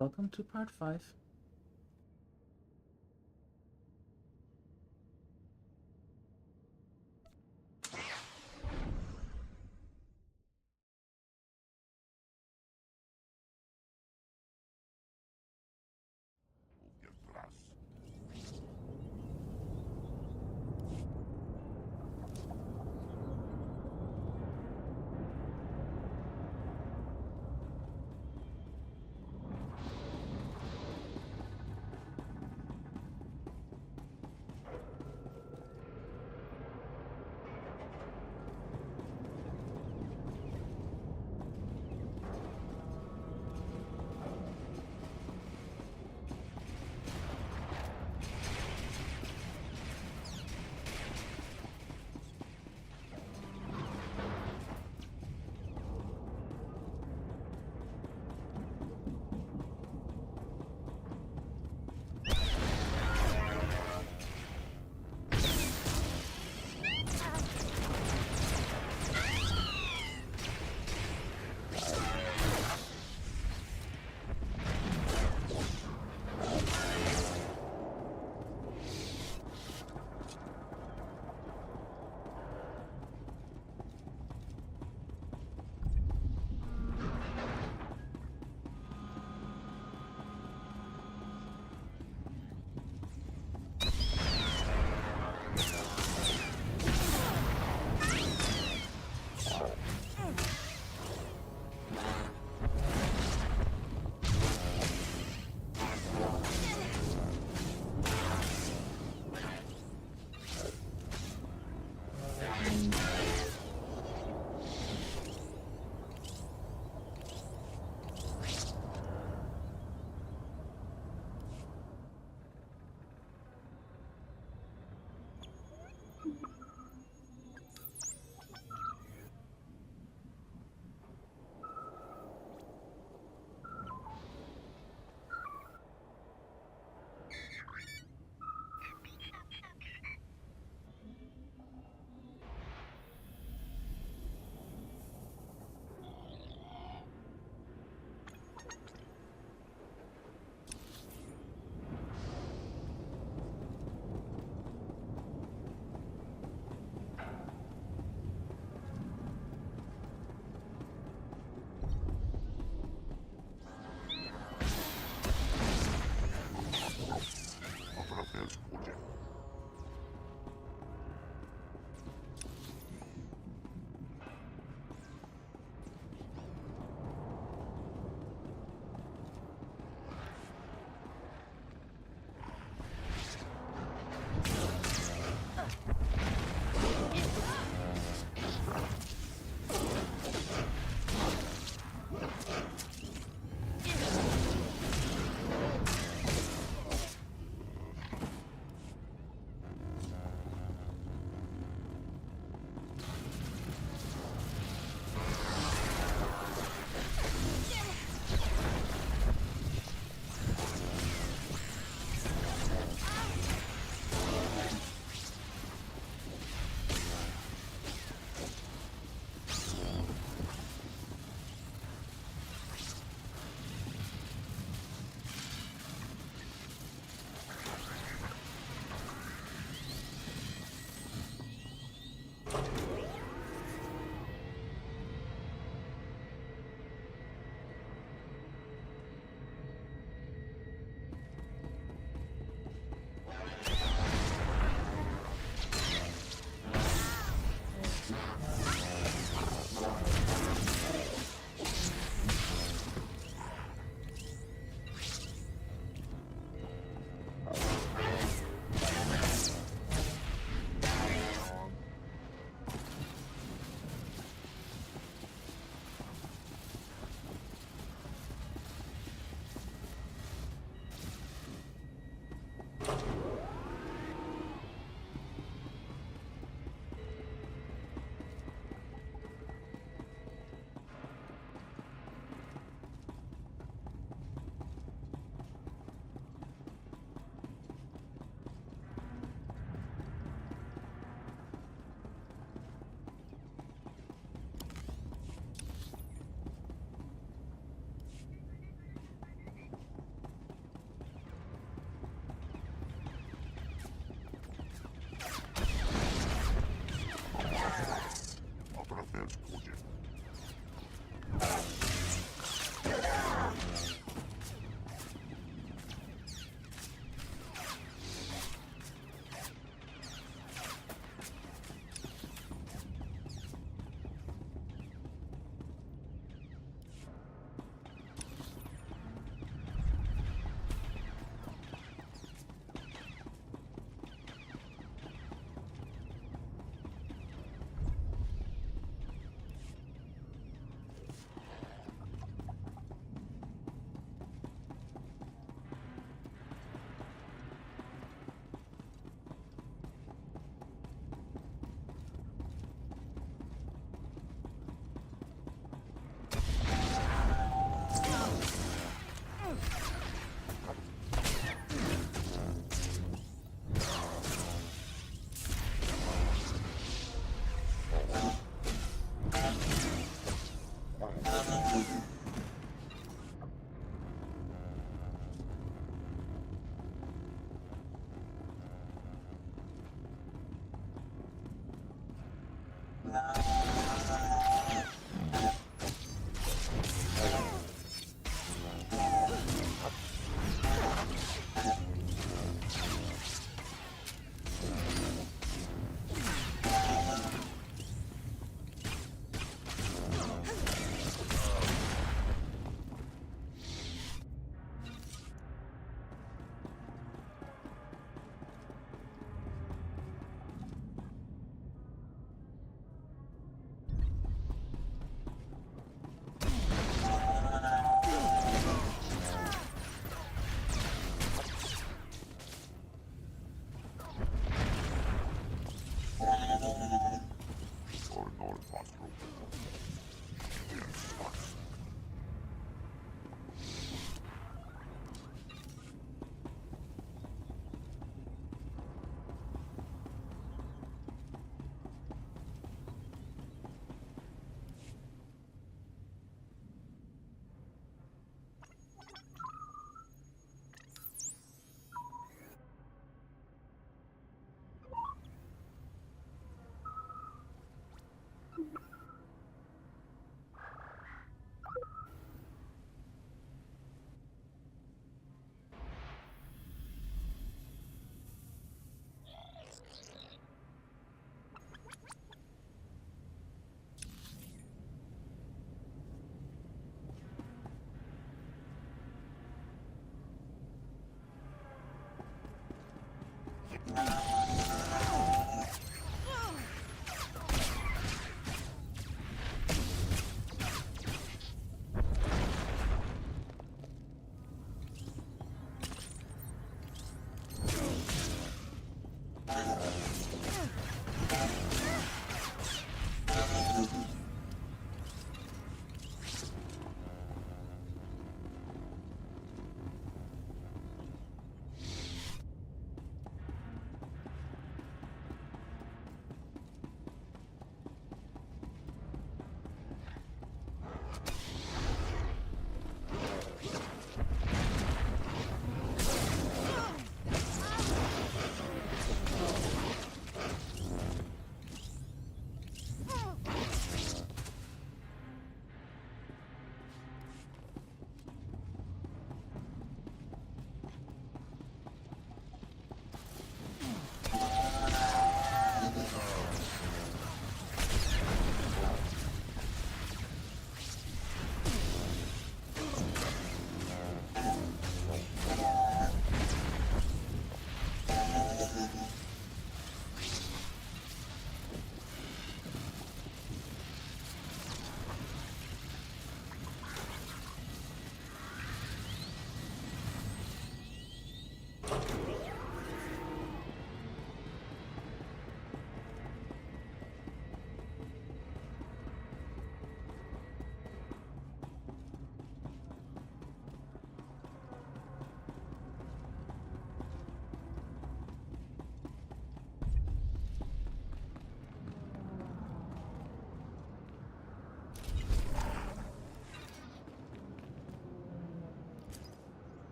Welcome to part 5.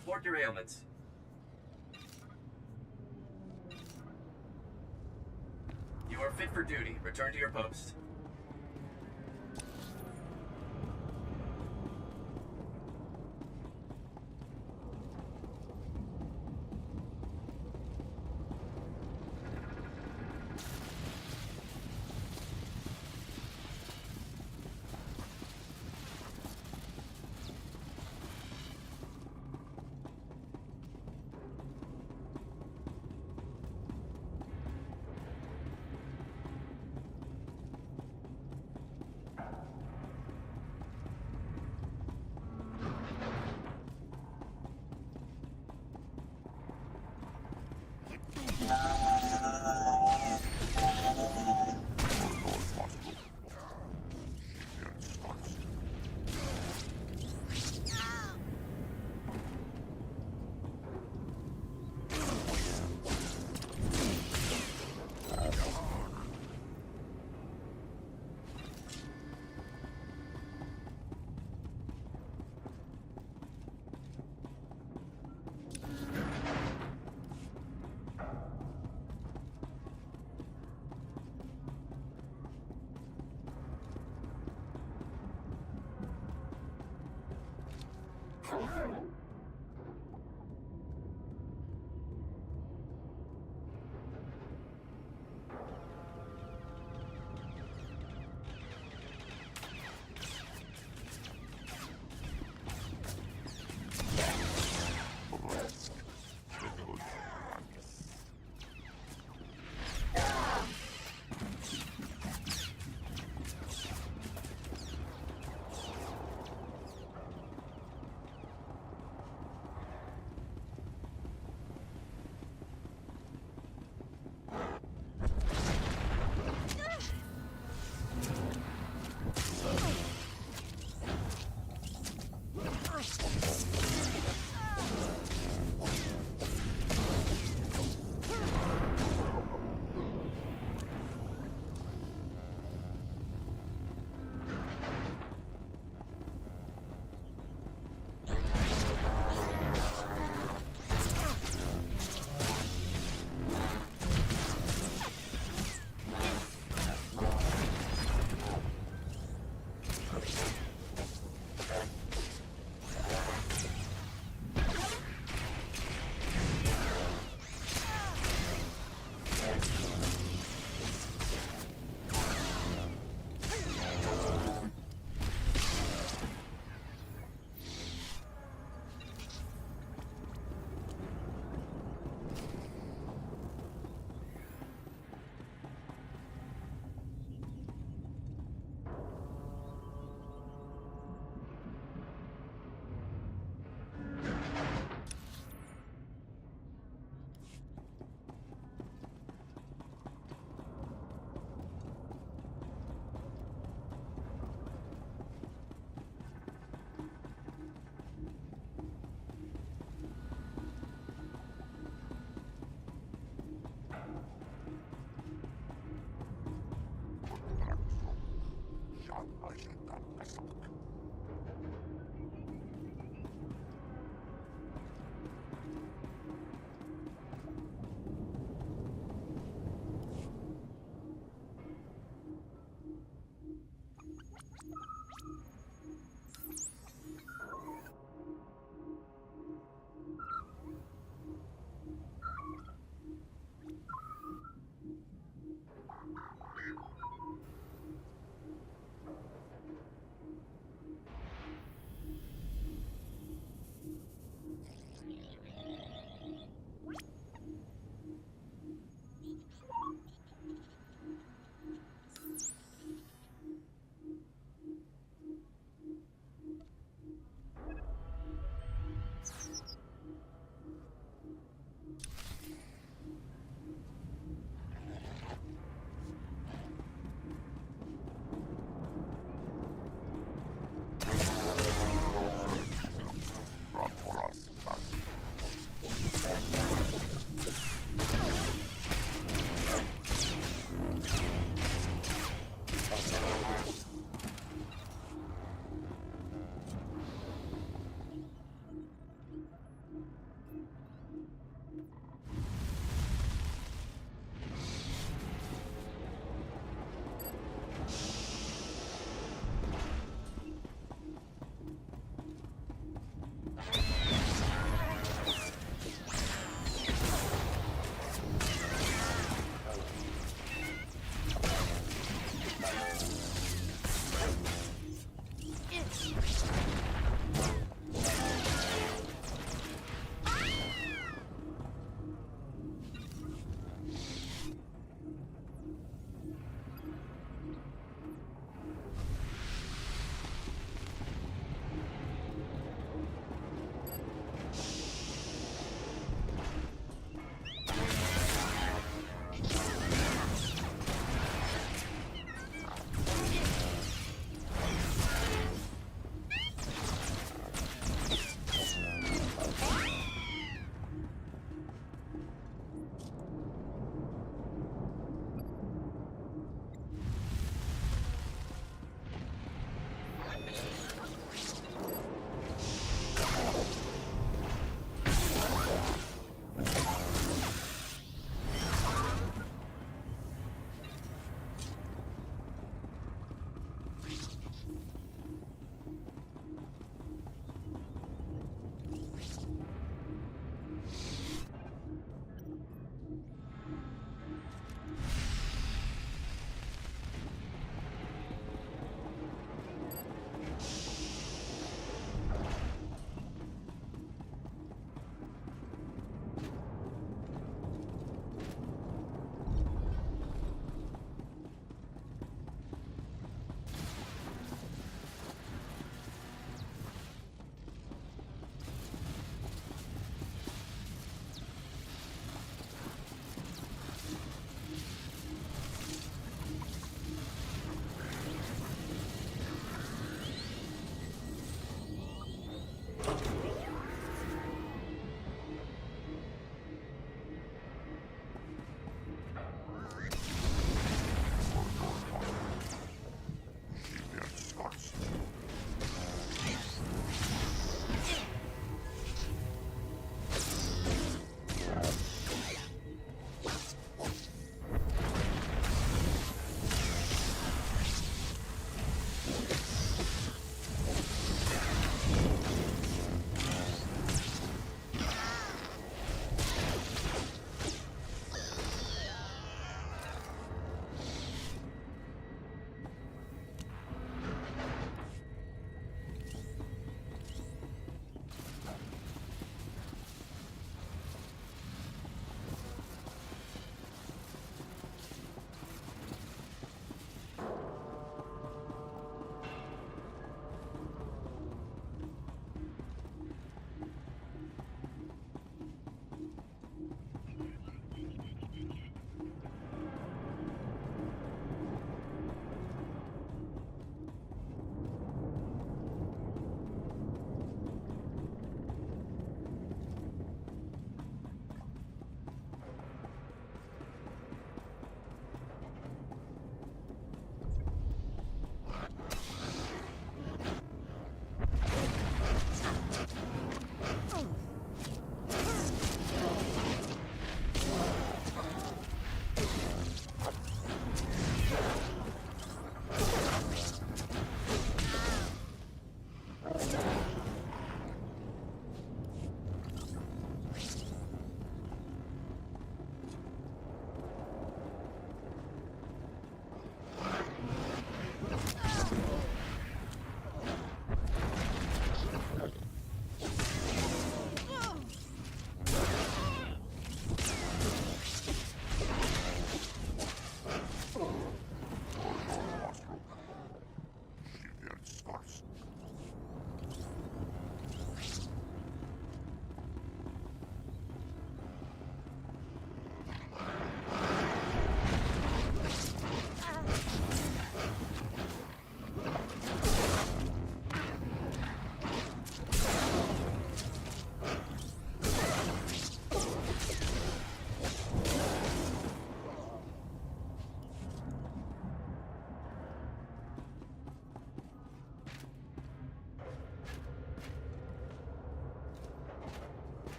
Report your ailments. You are fit for duty. Return to your post.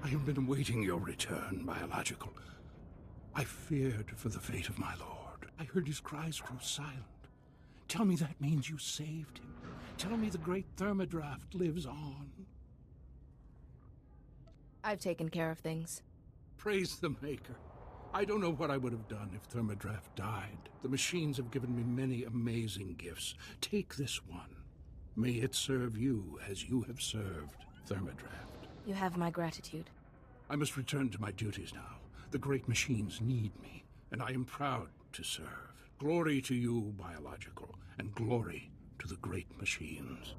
I have been awaiting your return, biological. I feared for the fate of my lord. I heard his cries grow silent. Tell me that means you saved him. Tell me the great Thermodraft lives on. I've taken care of things. Praise the Maker. I don't know what I would have done if Thermodraft died. The machines have given me many amazing gifts. Take this one. May it serve you as you have served Thermodraft. You have my gratitude. I must return to my duties now. The great machines need me, and I am proud to serve. Glory to you, biological, and glory to the great machines.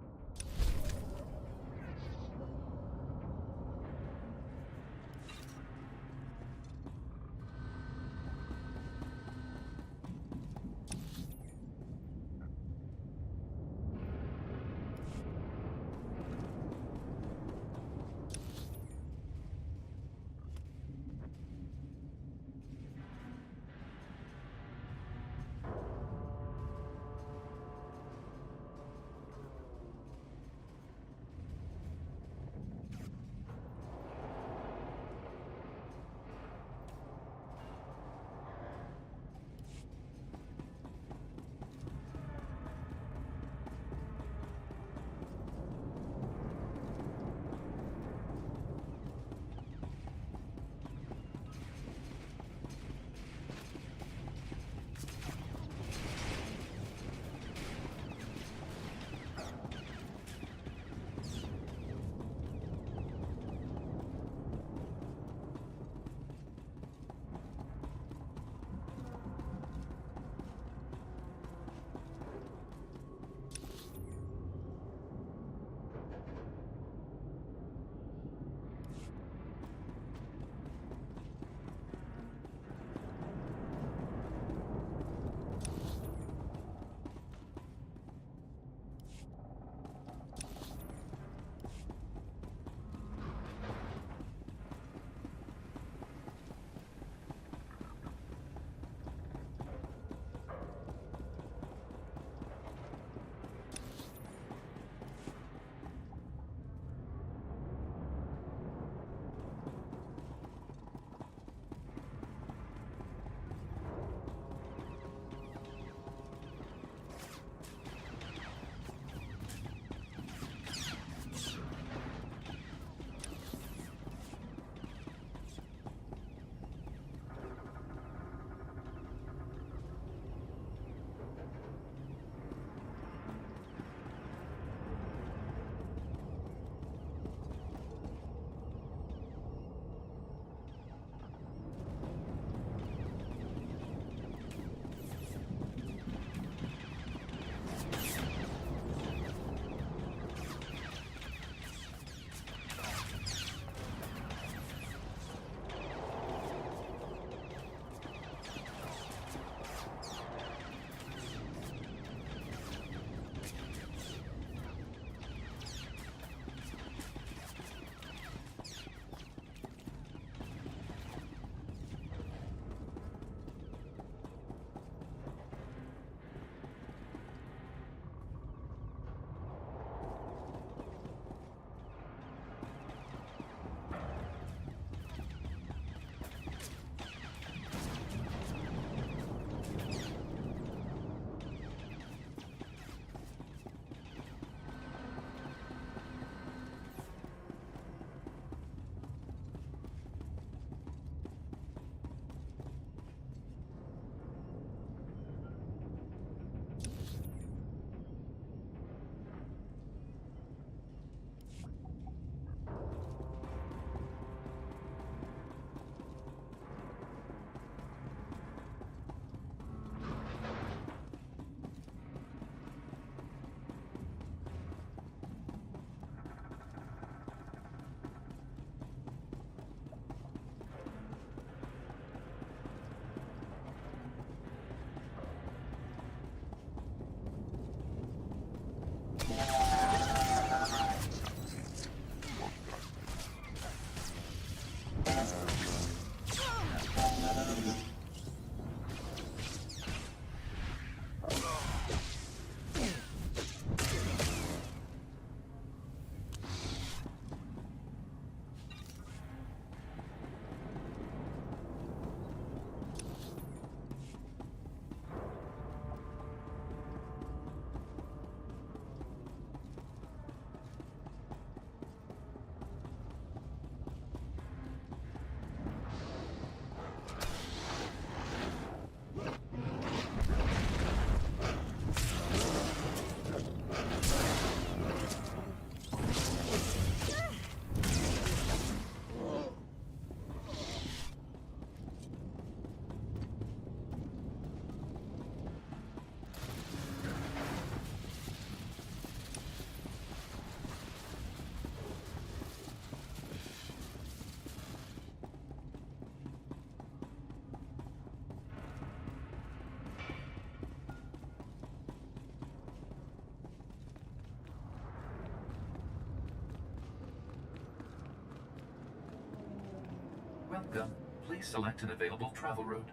Welcome. Please select an available travel route.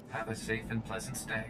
Have a safe and pleasant stay.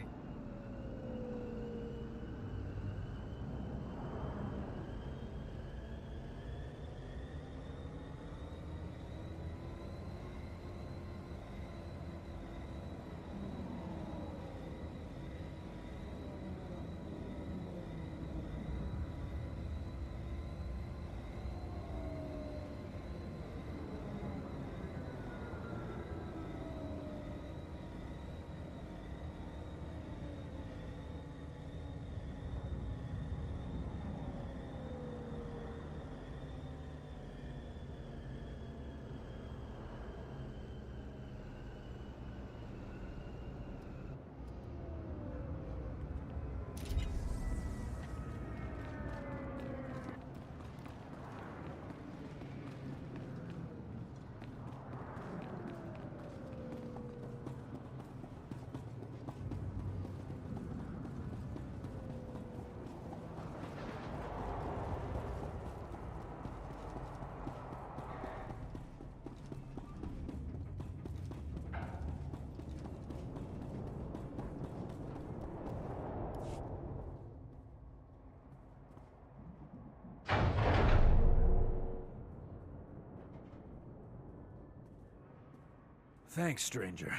Thanks, stranger.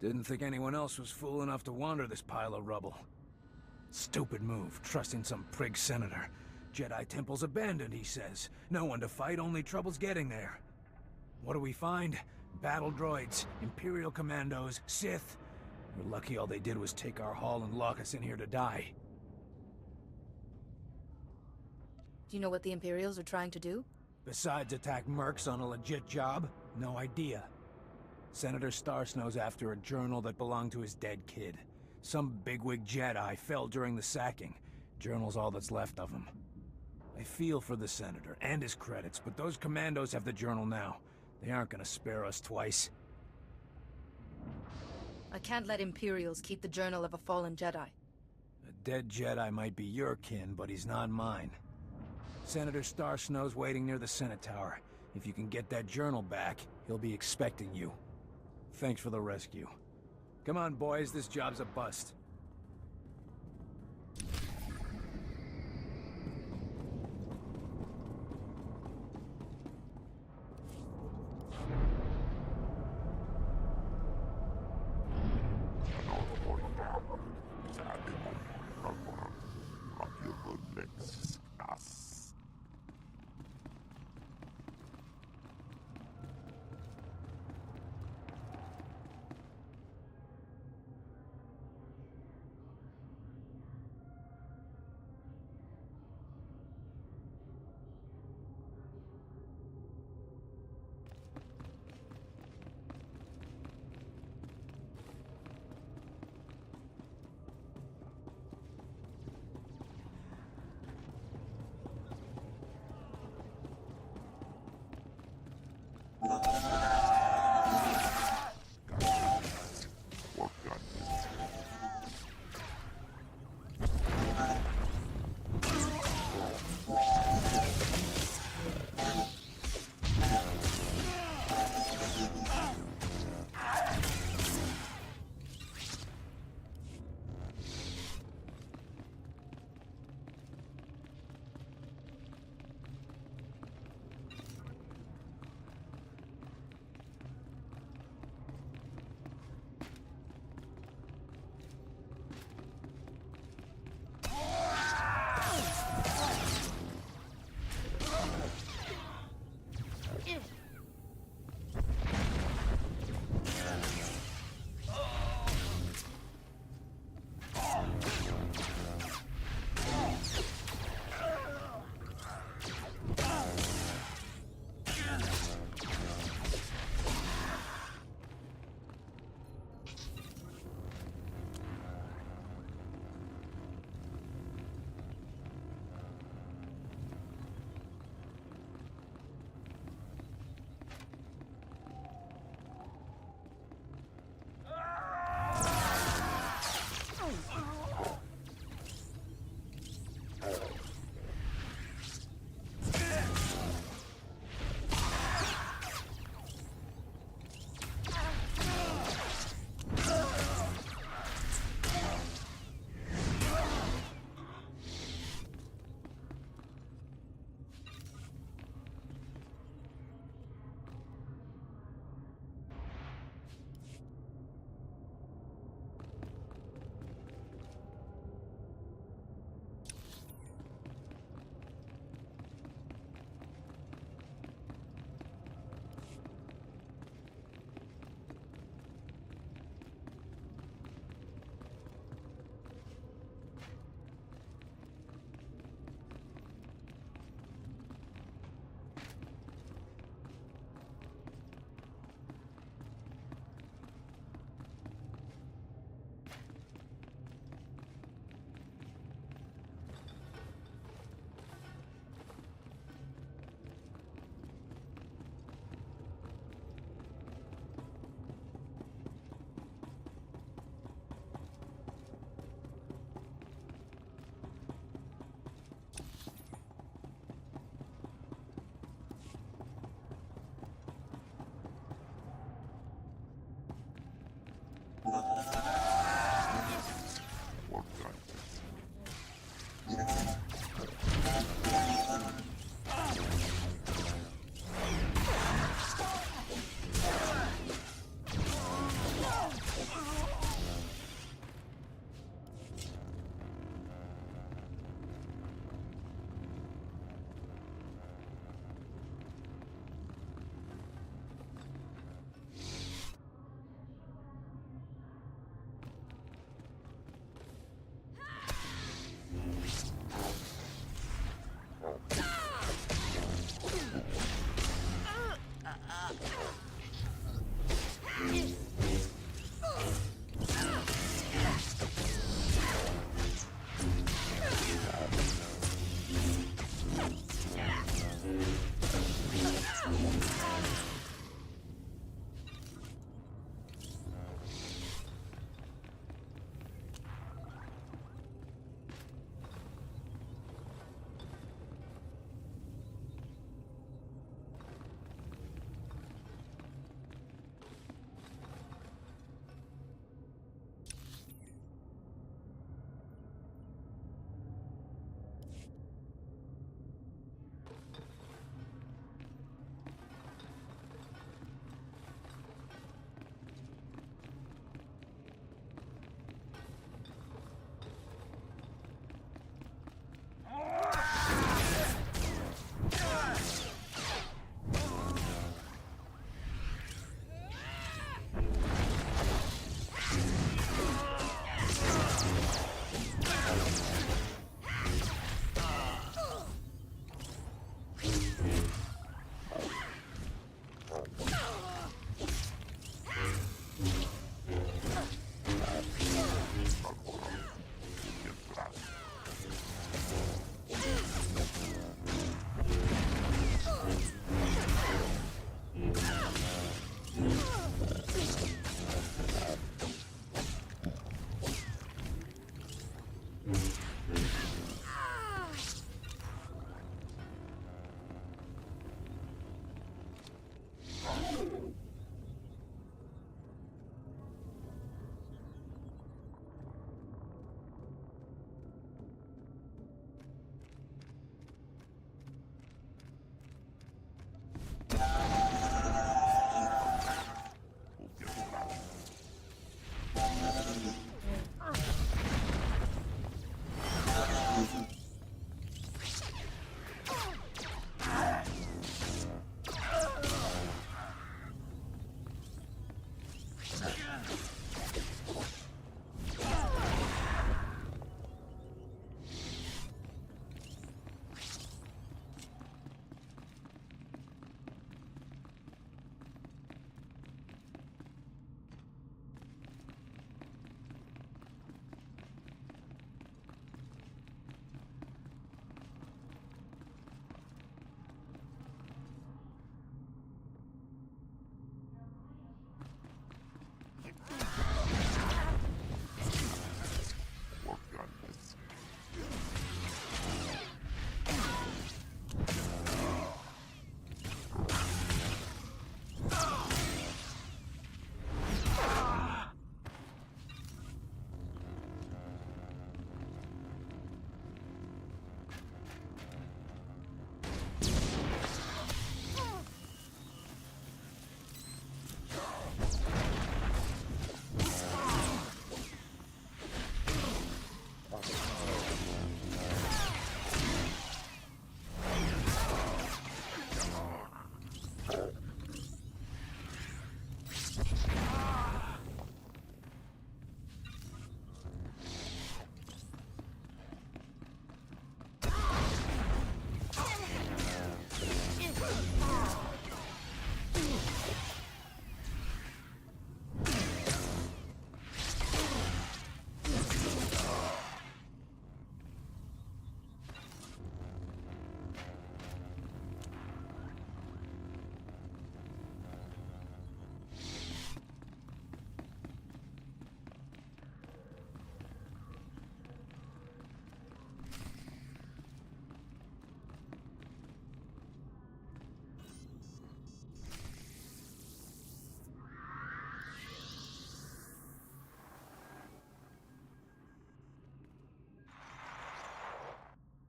Didn't think anyone else was fool enough to wander this pile of rubble. Stupid move, trusting some prig senator. Jedi temple's abandoned, he says. No one to fight, only trouble's getting there. What do we find? Battle droids, Imperial commandos, Sith. We're lucky all they did was take our haul and lock us in here to die. Do you know what the Imperials are trying to do? Besides attack mercs on a legit job? No idea. Senator Starsnow's after a journal that belonged to his dead kid. Some bigwig Jedi fell during the sacking. Journal's all that's left of him. I feel for the Senator and his credits, but those commandos have the journal now. They aren't gonna spare us twice. I can't let Imperials keep the journal of a fallen Jedi. A dead Jedi might be your kin, but he's not mine. Senator Starsnow's waiting near the Senate Tower. If you can get that journal back, he'll be expecting you. Thanks for the rescue. Come on, boys, this job's a bust.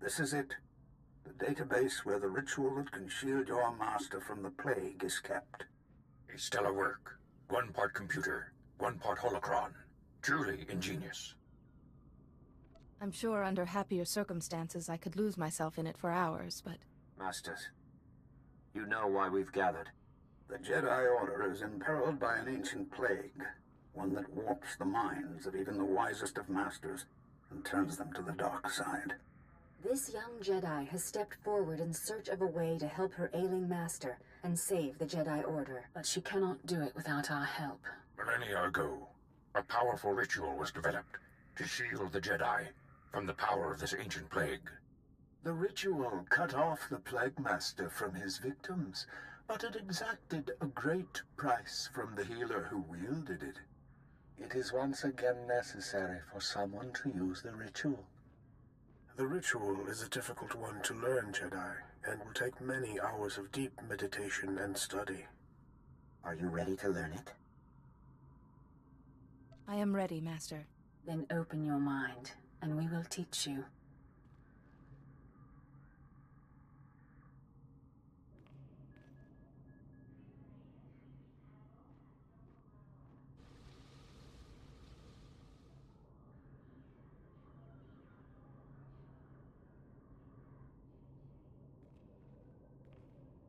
This is it. The database where the ritual that can shield your master from the plague is kept. A stellar work. 1 part computer, 1 part holocron. Truly ingenious. I'm sure under happier circumstances I could lose myself in it for hours, but... Masters, you know why we've gathered. The Jedi Order is imperiled by an ancient plague, one that warps the minds of even the wisest of masters and turns them to the dark side. This young Jedi has stepped forward in search of a way to help her ailing master and save the Jedi Order, but she cannot do it without our help. Millennia ago, a powerful ritual was developed to shield the Jedi from the power of this ancient plague. The ritual cut off the Plague Master from his victims, but it exacted a great price from the healer who wielded it. It is once again necessary for someone to use the ritual. The ritual is a difficult one to learn, Jedi, and will take many hours of deep meditation and study. Are you ready to learn it? I am ready, Master. Then open your mind, and we will teach you.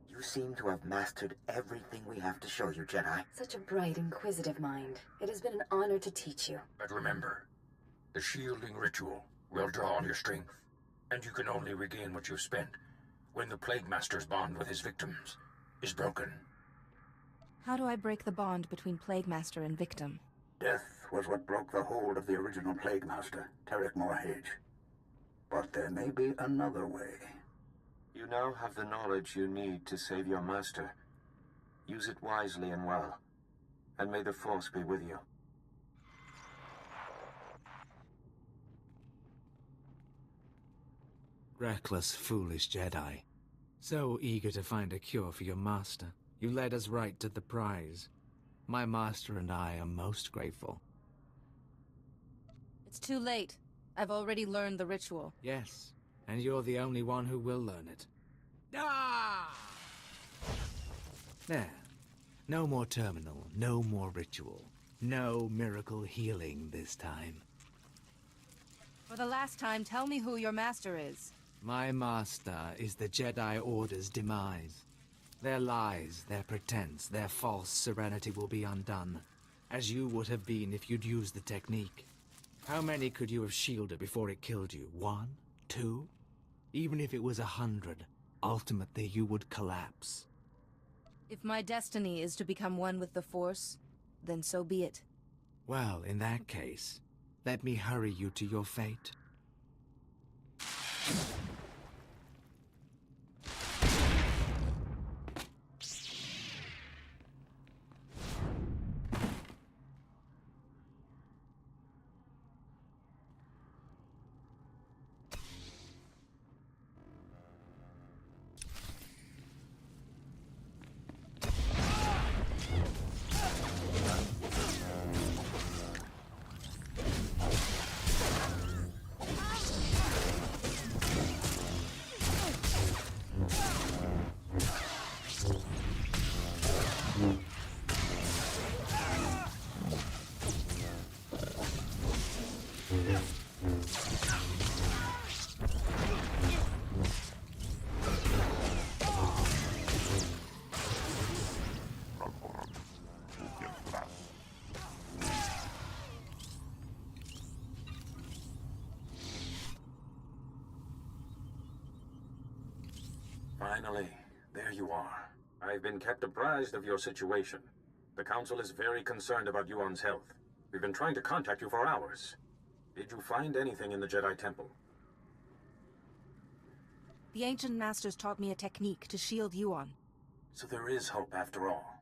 You seem to have mastered everything we have to show you, Jedi. Such a bright, inquisitive mind. It has been an honor to teach you. But remember, the shielding ritual will draw on your strength, and you can only regain what you've spent when the Plague Master's bond with his victims is broken. How do I break the bond between Plague Master and victim? Death was what broke the hold of the original Plague Master, Tarek Morhage. But there may be another way. You now have the knowledge you need to save your master. Use it wisely and well, and may the Force be with you. Reckless, foolish Jedi. So eager to find a cure for your master, you led us right to the prize. My master and I are most grateful. It's too late. I've already learned the ritual. Yes, and you're the only one who will learn it. Ah! There. No more terminal, no more ritual. No miracle healing this time. For the last time, tell me who your master is. My master is the Jedi Order's demise. Their lies, their pretense, their false serenity will be undone, as you would have been if you'd used the technique. How many could you have shielded before it killed you? 1? 2? Even if it was 100, ultimately you would collapse. If my destiny is to become one with the Force, then so be it. Well, in that case, let me hurry you to your fate. Finally, there you are. I've been kept apprised of your situation. The Council is very concerned about Yuan's health. We've been trying to contact you for hours. Did you find anything in the Jedi Temple? The Ancient Masters taught me a technique to shield Yuan. So there is hope after all.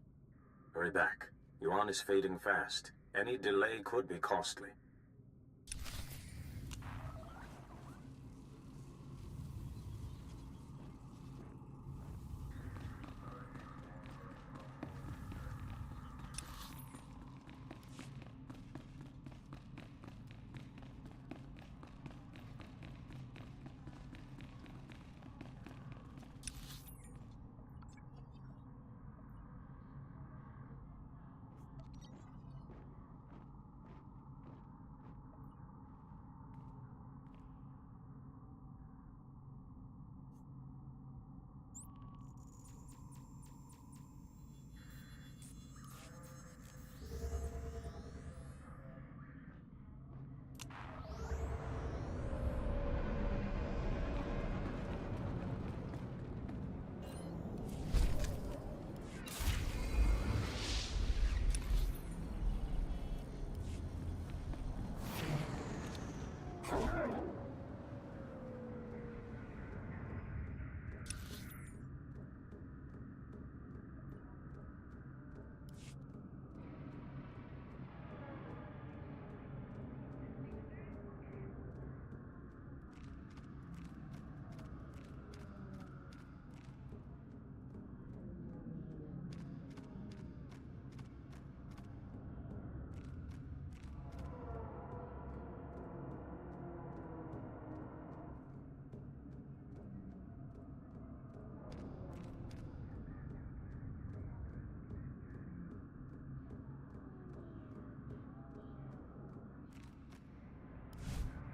Hurry back. Yuan is fading fast. Any delay could be costly.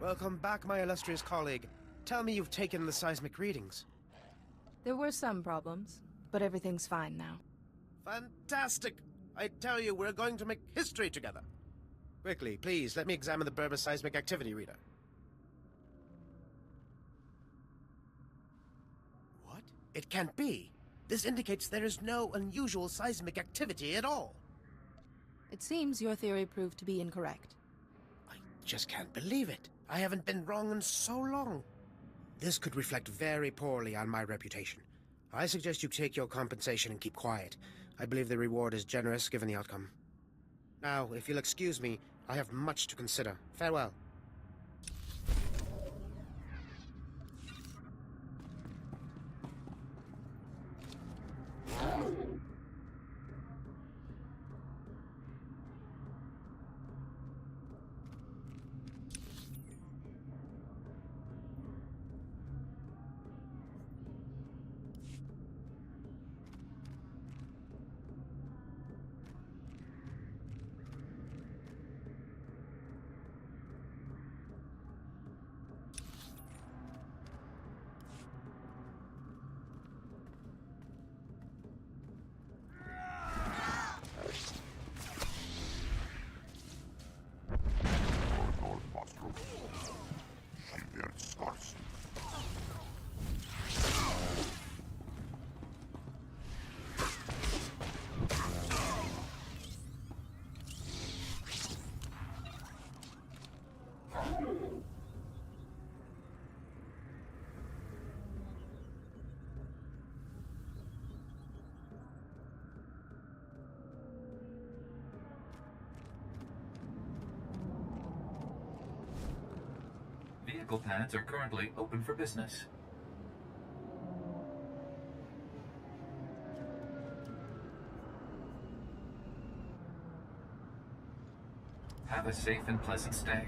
Welcome back, my illustrious colleague. Tell me you've taken the seismic readings. There were some problems, but everything's fine now. Fantastic! I tell you, we're going to make history together. Quickly, please, let me examine the Burma seismic activity reader. What? It can't be. This indicates there is no unusual seismic activity at all. It seems your theory proved to be incorrect. I just can't believe it. I haven't been wrong in so long. This could reflect very poorly on my reputation. I suggest you take your compensation and keep quiet. I believe the reward is generous given the outcome. Now, if you'll excuse me, I have much to consider. Farewell. Vehicle pads are currently open for business. Have a safe and pleasant stay.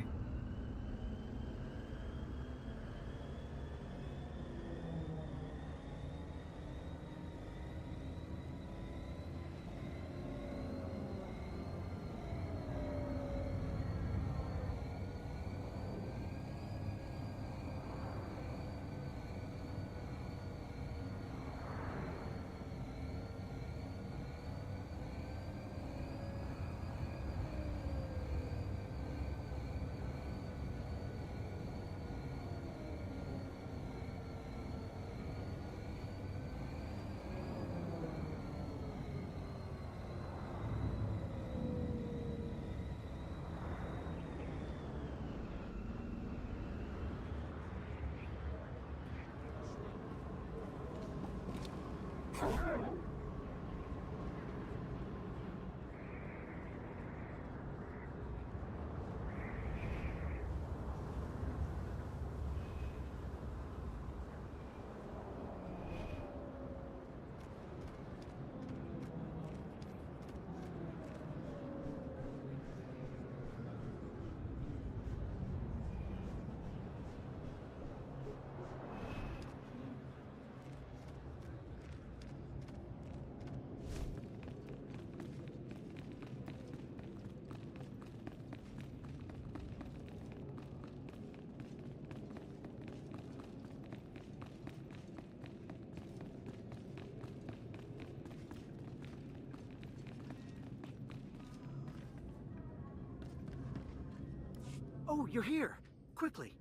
Oh, you're here! Quickly!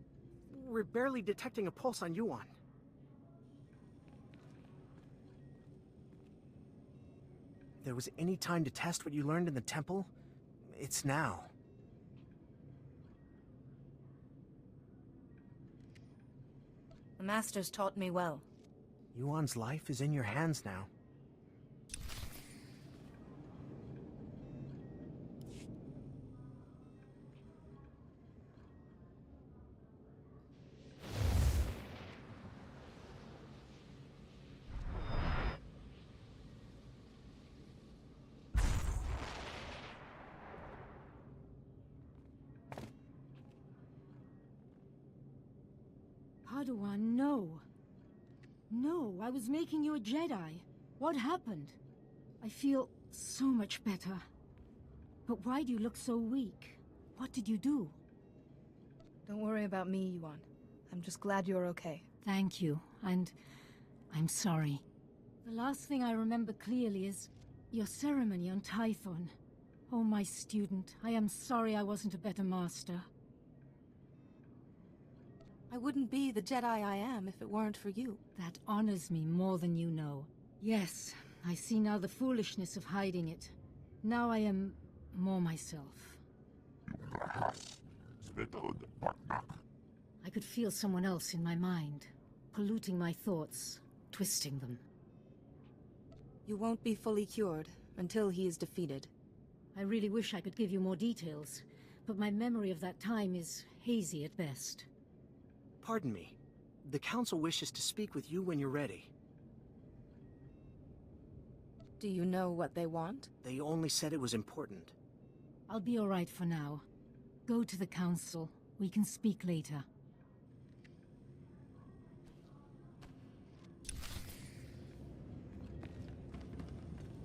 We're barely detecting a pulse on Yuan. If there was any time to test what you learned in the temple, it's now. The Masters taught me well. Yuan's life is in your hands now. Padawan, no. No, I was making you a Jedi. What happened? I feel so much better. But why do you look so weak? What did you do? Don't worry about me, Yuan. I'm just glad you're okay. Thank you, and I'm sorry. The last thing I remember clearly is your ceremony on Tython. Oh, my student, I am sorry I wasn't a better master. I wouldn't be the Jedi I am if it weren't for you. That honors me more than you know. Yes, I see now the foolishness of hiding it. Now I am more myself. I could feel someone else in my mind, polluting my thoughts, twisting them. You won't be fully cured until he is defeated. I really wish I could give you more details, but my memory of that time is hazy at best. Pardon me. The Council wishes to speak with you when you're ready. Do you know what they want? They only said it was important. I'll be all right for now. Go to the Council. We can speak later.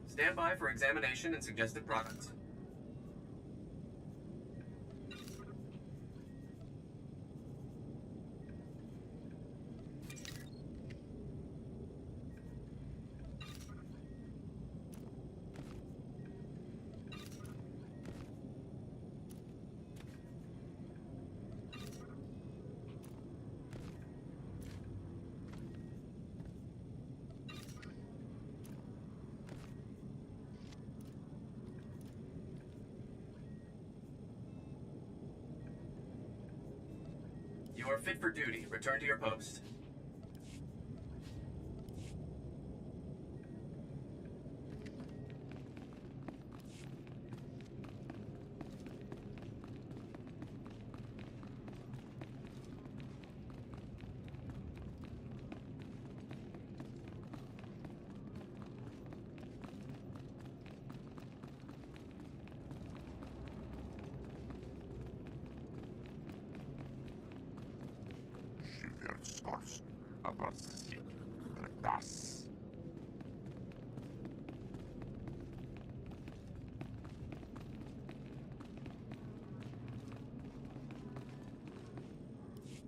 Stand by for examination and suggested products. You are fit for duty. Return to your post.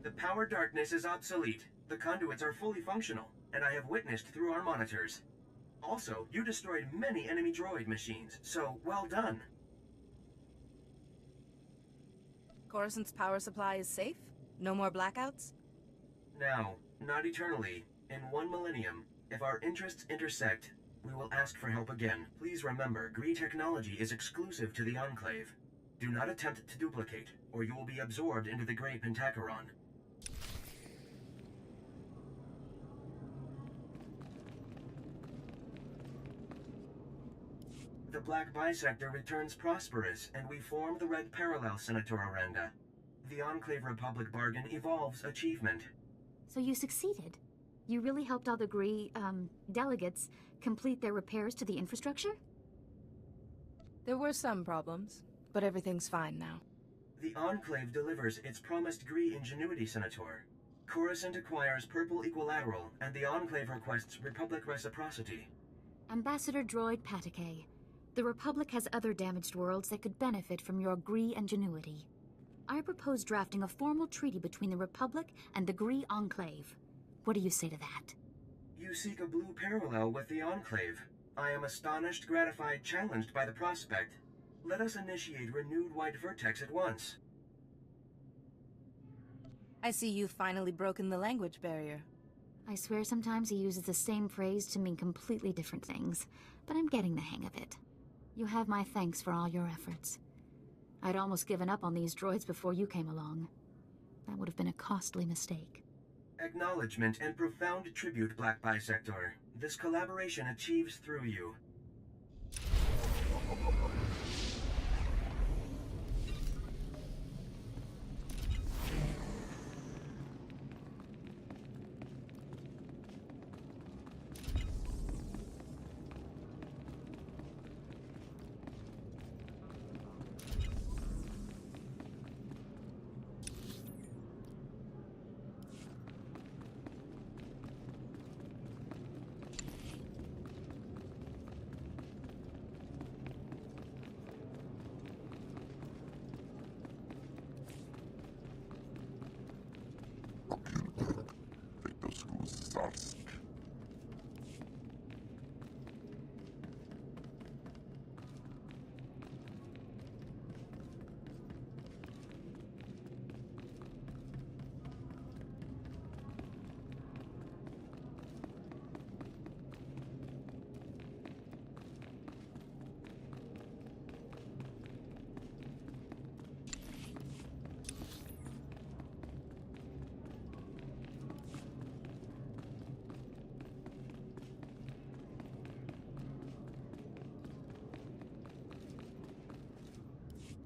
The power darkness is obsolete. The conduits are fully functional, and I have witnessed through our monitors. Also, you destroyed many enemy droid machines, so well done. Coruscant's power supply is safe? No more blackouts? Now, not eternally. In 1 millennium, if our interests intersect, we will ask for help again. Please remember, Gree technology is exclusive to the Enclave. Do not attempt to duplicate, or you will be absorbed into the Grey Pentacheron. The Black Bisector returns prosperous, and we form the Red Parallel, Senator Aranda. The Enclave Republic bargain evolves achievement. So you succeeded? You really helped all the delegates complete their repairs to the infrastructure? There were some problems, but everything's fine now. The Enclave delivers its promised Gree ingenuity, Senator. Coruscant acquires Purple Equilateral, and the Enclave requests Republic reciprocity. Ambassador Droid Patakay, the Republic has other damaged worlds that could benefit from your Gree ingenuity. I propose drafting a formal treaty between the Republic and the Gree Enclave. What do you say to that? You seek a blue parallel with the Enclave. I am astonished, gratified, challenged by the prospect. Let us initiate renewed white vertex at once. I see you've finally broken the language barrier. I swear sometimes he uses the same phrase to mean completely different things, but I'm getting the hang of it. You have my thanks for all your efforts. I'd almost given up on these droids before you came along. That would have been a costly mistake. Acknowledgement and profound tribute, Black Bisector. This collaboration achieves through you.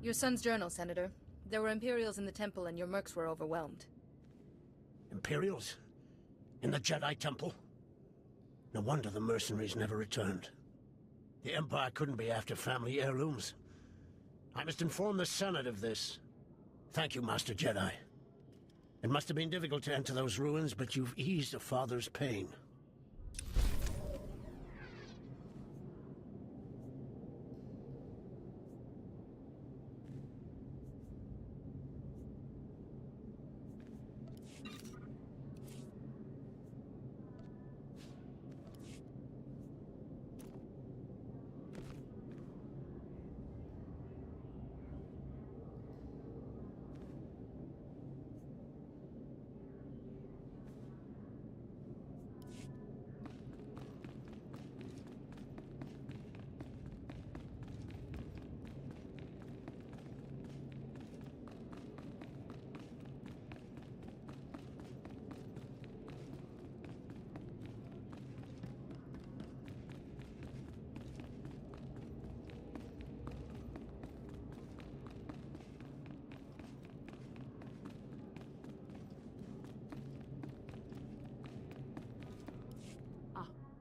Your son's journal, Senator. There were Imperials in the temple and your mercs were overwhelmed. Imperials? In the Jedi Temple? No wonder the mercenaries never returned. The Empire couldn't be after family heirlooms. I must inform the Senate of this. Thank you, Master Jedi. It must have been difficult to enter those ruins, but you've eased a father's pain.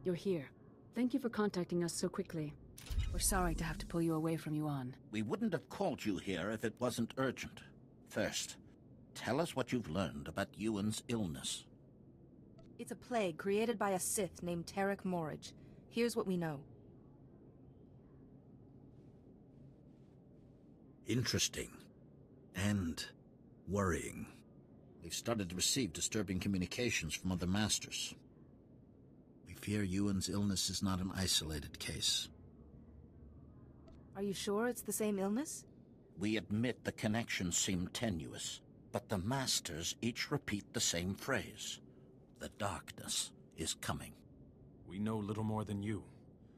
You're here. Thank you for contacting us so quickly. We're sorry to have to pull you away from Yuan. We wouldn't have called you here if it wasn't urgent. First, tell us what you've learned about Yuan's illness. It's a plague created by a Sith named Tarek Morridge. Here's what we know. Interesting. And worrying. We've started to receive disturbing communications from other masters. We fear Yuan's illness is not an isolated case. Are you sure it's the same illness? We admit the connections seem tenuous, but the masters each repeat the same phrase. The darkness is coming. We know little more than you,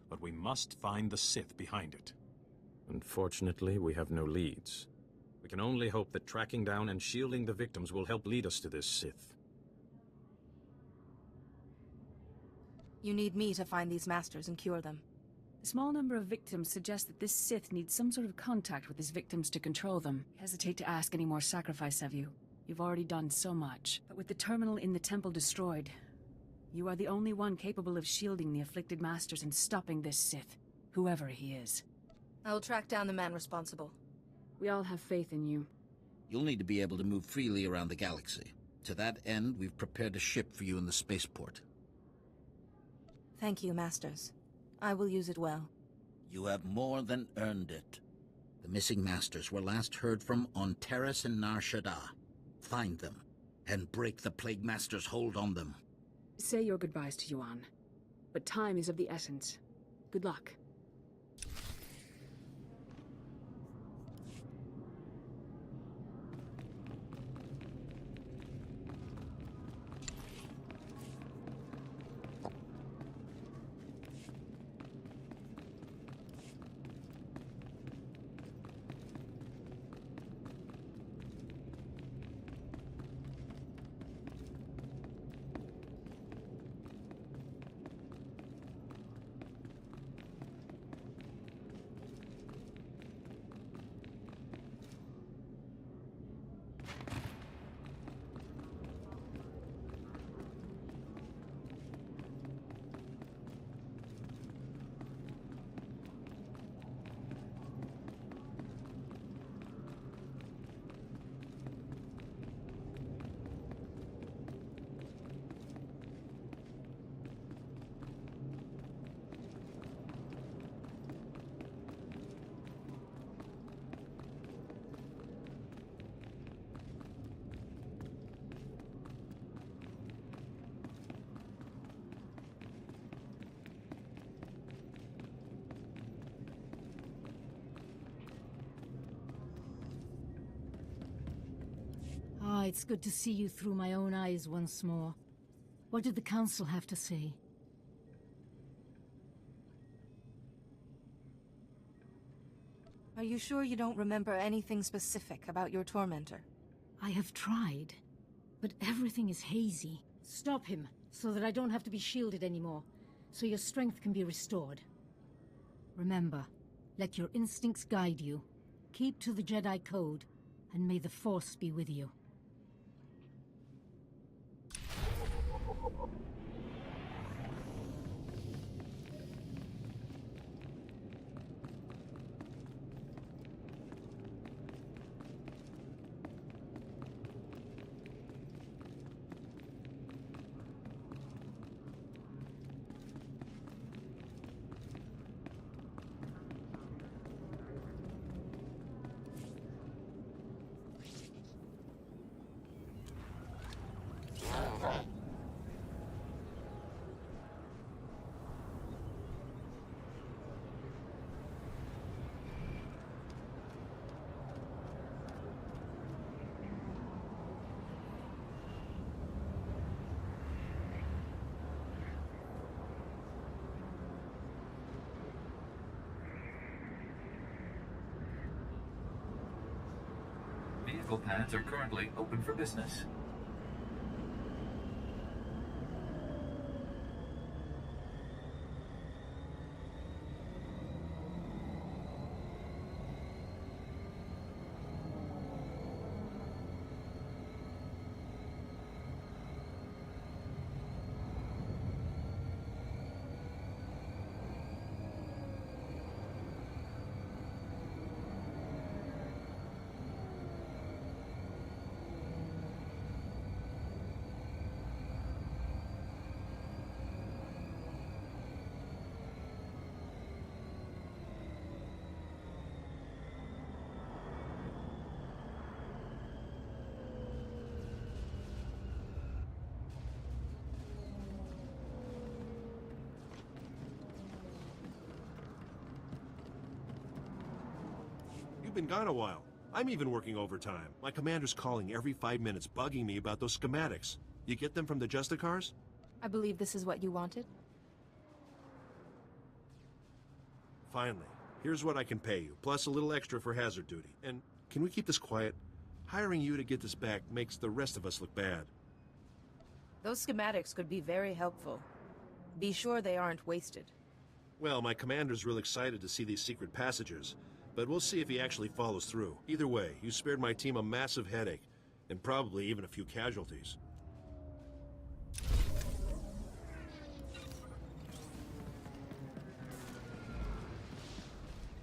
but we must find the Sith behind it. Unfortunately, we have no leads. We can only hope that tracking down and shielding the victims will help lead us to this Sith. You need me to find these masters and cure them. A small number of victims suggest that this Sith needs some sort of contact with his victims to control them. I hesitate to ask any more sacrifice of you. You've already done so much. But with the terminal in the temple destroyed, you are the only one capable of shielding the afflicted masters and stopping this Sith, whoever he is. I will track down the man responsible. We all have faith in you. You'll need to be able to move freely around the galaxy. To that end, we've prepared a ship for you in the spaceport. Thank you, Masters. I will use it well. You have more than earned it. The missing masters were last heard from on Terrace and Nar Shaddaa. Find them, and break the Plague Master's hold on them. Say your goodbyes to Yuan. But time is of the essence. Good luck. it's good to see you through my own eyes once more. What did the Council have to say? Are you sure you don't remember anything specific about your tormentor? I have tried, but everything is hazy. Stop him, so that I don't have to be shielded anymore, so your strength can be restored. Remember, let your instincts guide you. Keep to the Jedi Code, and may the Force be with you. Vehicle pads are currently open for business. You've been gone a while. I'm even working overtime. My commander's calling every 5 minutes, bugging me about those schematics. You get them from the Justicars? I believe this is what you wanted. Finally. Here's what I can pay you, plus a little extra for hazard duty. And can we keep this quiet? Hiring you to get this back makes the rest of us look bad. Those schematics could be very helpful. Be sure they aren't wasted. Well, my commander's real excited to see these secret passages, but we'll see if he actually follows through. Either way, you spared my team a massive headache, and probably even a few casualties.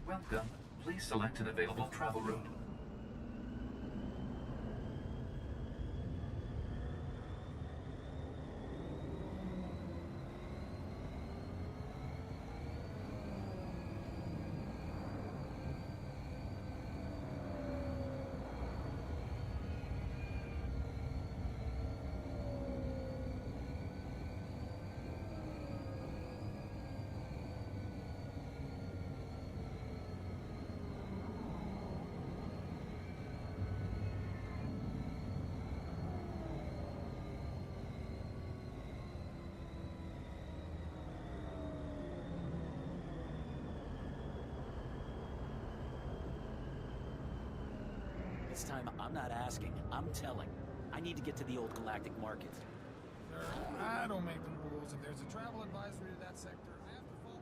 Welcome. Please select an available travel route. This time, I'm not asking, I'm telling. I need to get to the old galactic market. Sir, I don't make the rules. If there's a travel advisory to that sector, I have to follow.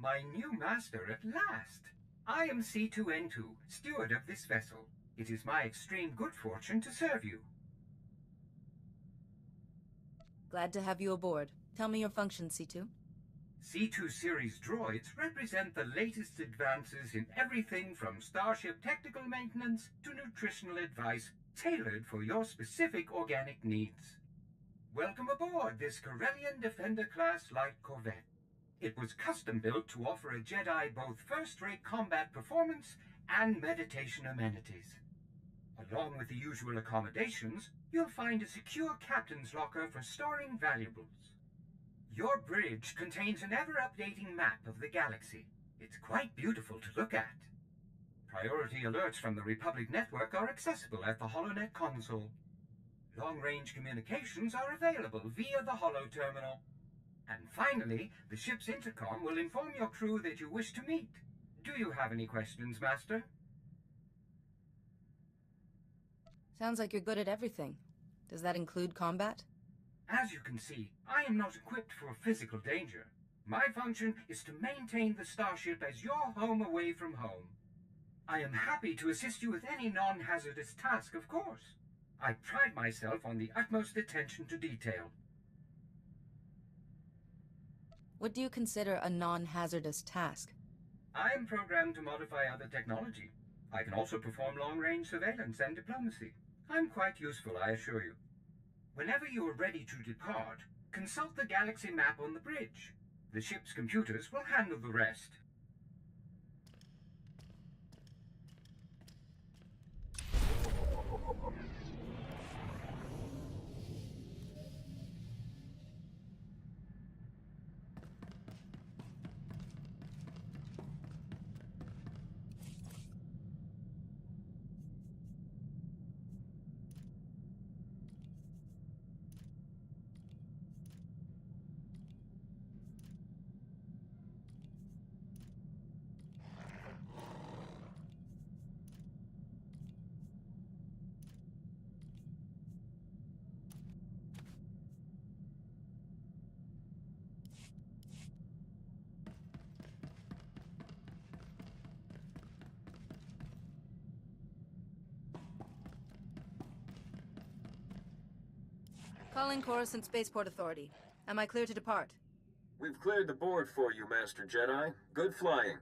my new master at last. I am C2N2, steward of this vessel. It is my extreme good fortune to serve you. Glad to have you aboard. Tell me your function, C2. C2 series droids represent the latest advances in everything from starship technical maintenance to nutritional advice tailored for your specific organic needs. Welcome aboard this Corellian Defender-class light corvette. It was custom-built to offer a Jedi both first-rate combat performance and meditation amenities. Along with the usual accommodations, you'll find a secure captain's locker for storing valuables. Your bridge contains an ever-updating map of the galaxy. It's quite beautiful to look at. Priority alerts from the Republic Network are accessible at the HoloNet console. Long-range communications are available via the Holo Terminal. And finally, the ship's intercom will inform your crew that you wish to meet. Do you have any questions, Master? Sounds like you're good at everything. Does that include combat? As you can see, I am not equipped for physical danger. My function is to maintain the starship as your home away from home. I am happy to assist you with any non-hazardous task, of course. I pride myself on the utmost attention to detail. What do you consider a non-hazardous task? I am programmed to modify other technology. I can also perform long-range surveillance and diplomacy. I'm quite useful, I assure you. Whenever you are ready to depart, consult the galaxy map on the bridge. The ship's computers will handle the rest. Calling Coruscant Spaceport Authority. Am I clear to depart? We've cleared the board for you, Master Jedi. Good flying.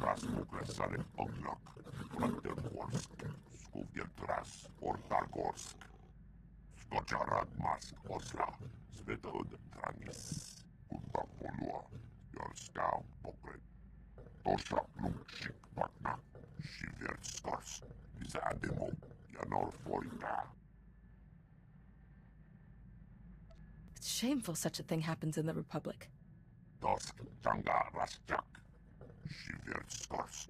Rasmugresaren Oglak, Randergorsk, Skuvjeltras, Ortargorsk, Skočarad Mas Osla, Svetod Trangis, Kutapolua, Jorskau Pokret, Tosha Plumchik Pakna, Shiverskars, Zademo, Yanor Forita. It's shameful such a thing happens in the Republic. Dosk Changa Rasjak. Shiverskars,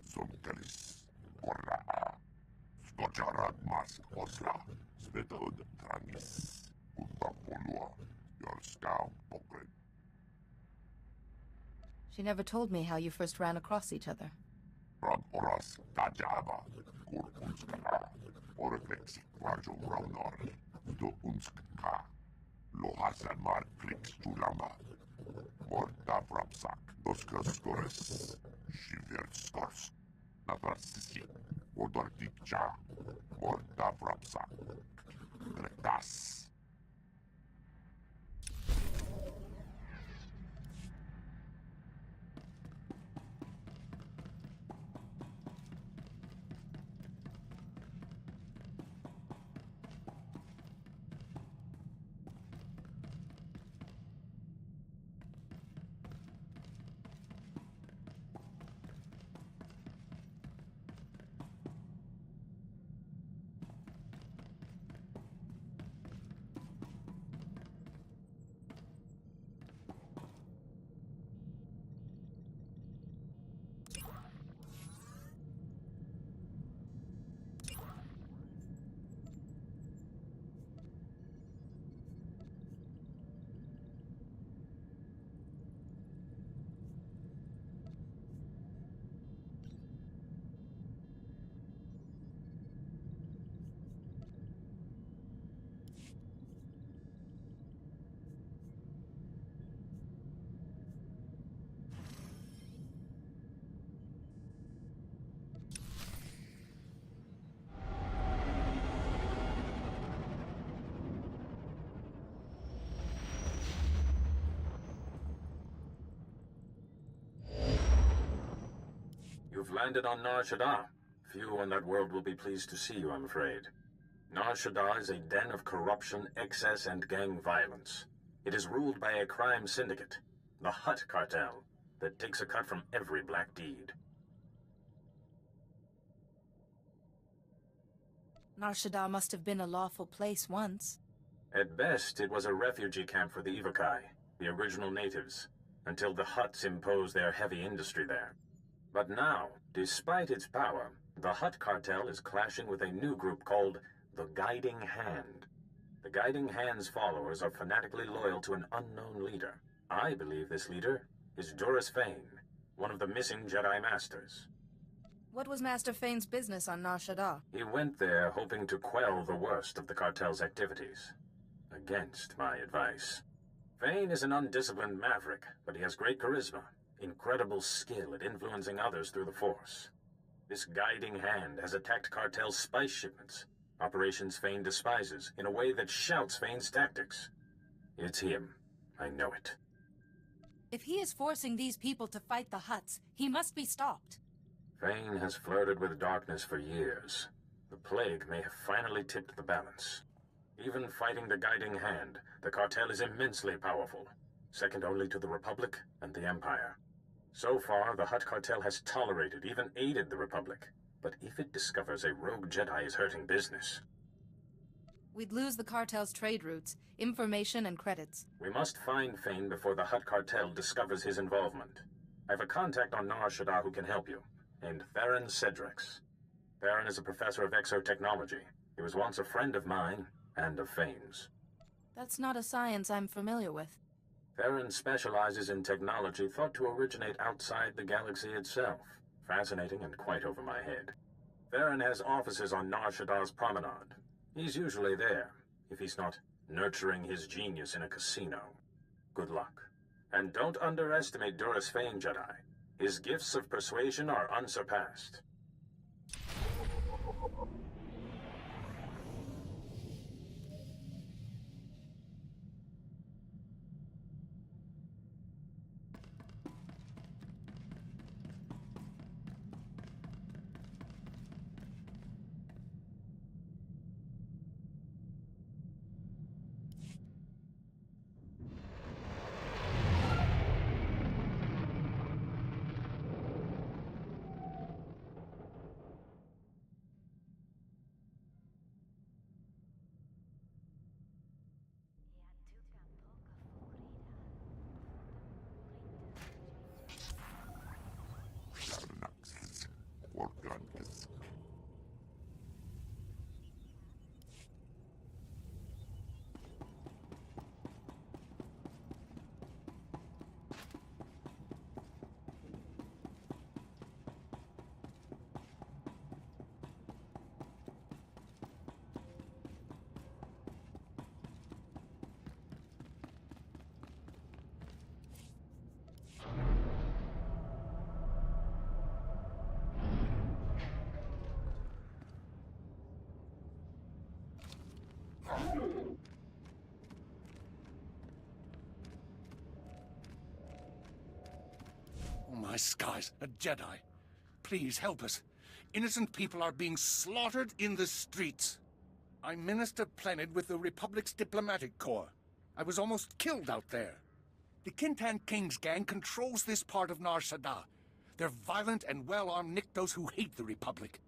Zonkelis, Korra, Skočarad Mas Osla, Svetod Trangis, Kutapolua, Jorskau Pokret. She never told me how you first ran across each other. Rod Oras Tajaba, Kurkunska, Oreflexi, Rajo Raunor, Do Unska, Lohasan Mar Flix Tulama, Morta Vrapsak, Doskastores, Shiverskars, Navrasisi, Odortikcha, Morta Vrapsak, Gretas. landed on Nar Shaddaa. Few on that world will be pleased to see you, I'm afraid. Nar Shaddaa is a den of corruption, excess, and gang violence. It is ruled by a crime syndicate, the Hutt cartel, that takes a cut from every black deed. Nar Shaddaa must have been a lawful place once. At best, it was a refugee camp for the Evokai, the original natives, until the Hutts imposed their heavy industry there. But now, despite its power, the Hutt cartel is clashing with a new group called the Guiding Hand. The Guiding Hand's followers are fanatically loyal to an unknown leader. I believe this leader is Duras Fane, one of the missing Jedi Masters. What was Master Fane's business on Nar Shaddaa? He went there hoping to quell the worst of the cartel's activities. Against my advice. Fane is an undisciplined maverick, but he has great charisma, incredible skill at influencing others through the Force. This Guiding Hand has attacked cartel spice shipments, operations Fane despises, in a way that shouts Fane's tactics. It's him. I know it. If he is forcing these people to fight the Hutts, he must be stopped. Fane has flirted with darkness for years. The plague may have finally tipped the balance. Even fighting the Guiding Hand, the cartel is immensely powerful, second only to the Republic and the Empire. So far, the Hutt cartel has tolerated, even aided the Republic. But if it discovers a rogue Jedi is hurting business... We'd lose the cartel's trade routes, information, and credits. We must find Fane before the Hutt cartel discovers his involvement. I have a contact on Nar Shaddaa who can help you, named Theron Cedrix. Theron is a professor of exotechnology. He was once a friend of mine, and of Fane's. That's not a science I'm familiar with. Theron specializes in technology thought to originate outside the galaxy itself. Fascinating and quite over my head. Theron has offices on Nar Shaddaa's promenade. He's usually there, if he's not nurturing his genius in a casino. Good luck. And don't underestimate Duras Fane, Jedi. His gifts of persuasion are unsurpassed. Oh my skies, a Jedi. Please help us. Innocent people are being slaughtered in the streets. I'm Minister Plenid with the Republic's Diplomatic Corps. I was almost killed out there. The Kintan King's gang controls this part of Nar Shaddaa. They're violent and well-armed Niktos who hate the Republic.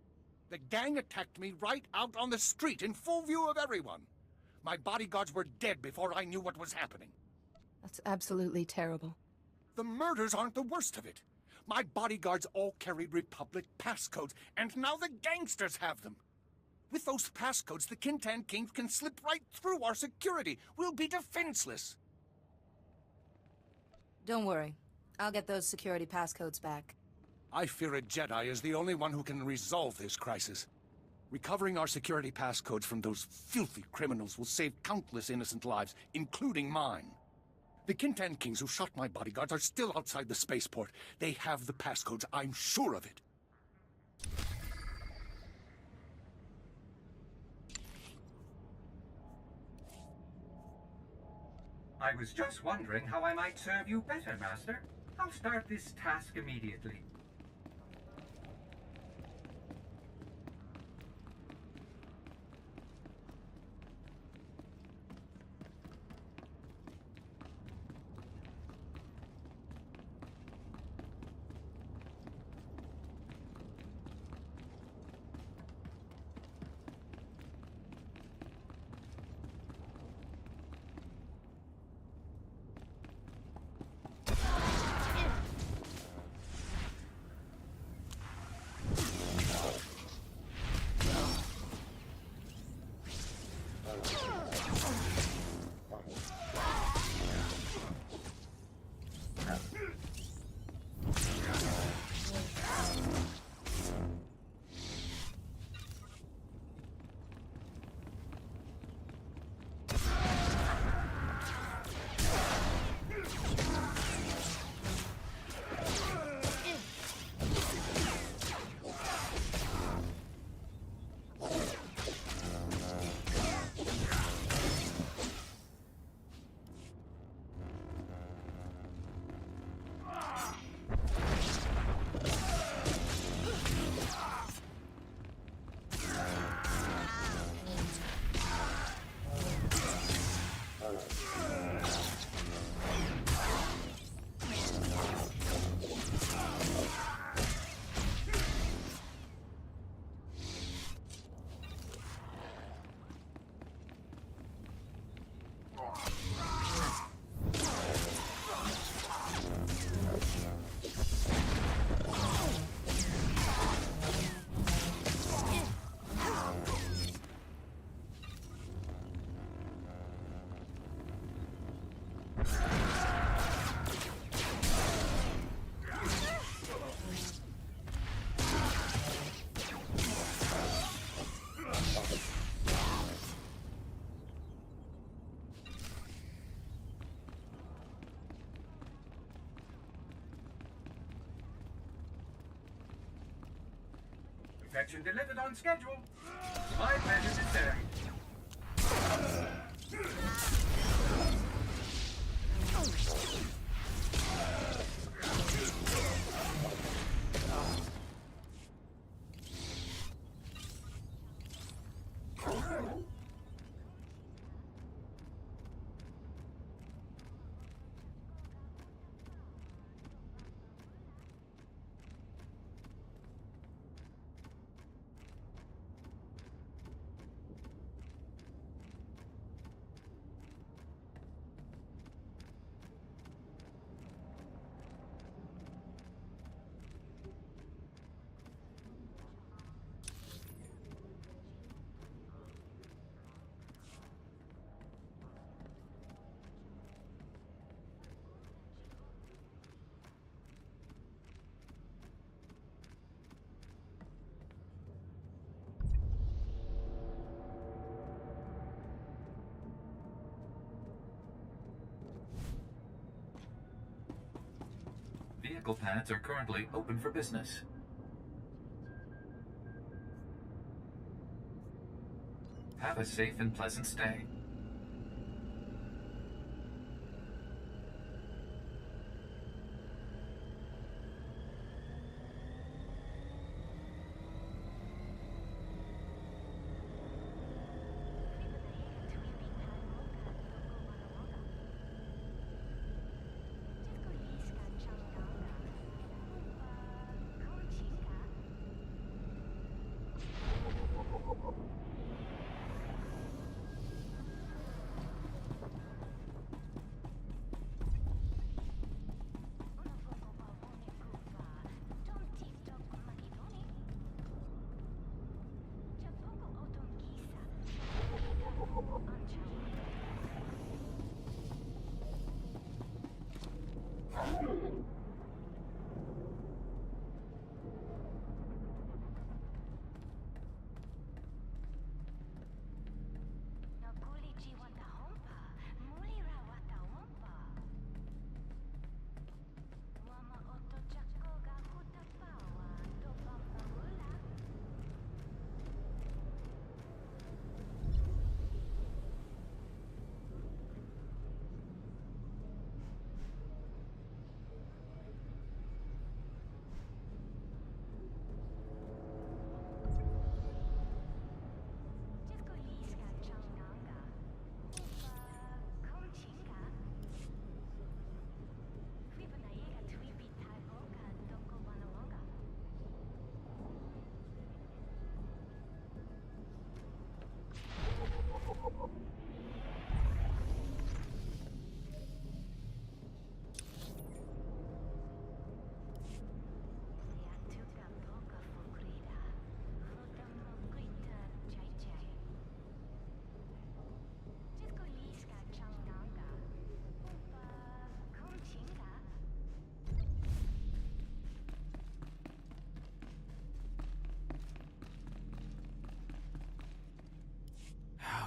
The gang attacked me right out on the street in full view of everyone. My bodyguards were dead before I knew what was happening. That's absolutely terrible. The murders aren't the worst of it. My bodyguards all carried Republic passcodes, and now the gangsters have them. With those passcodes, the Kintan Kings can slip right through our security. We'll be defenseless. Don't worry. I'll get those security passcodes back. I fear a Jedi is the only one who can resolve this crisis. Recovering our security passcodes from those filthy criminals will save countless innocent lives, including mine. The Kintan Kings who shot my bodyguards are still outside the spaceport. They have the passcodes, I'm sure of it. I was just wondering how I might serve you better, Master. I'll start this task immediately. Perfection delivered on schedule. My pleasure to serve. Vehicle pads are currently open for business. Have a safe and pleasant stay.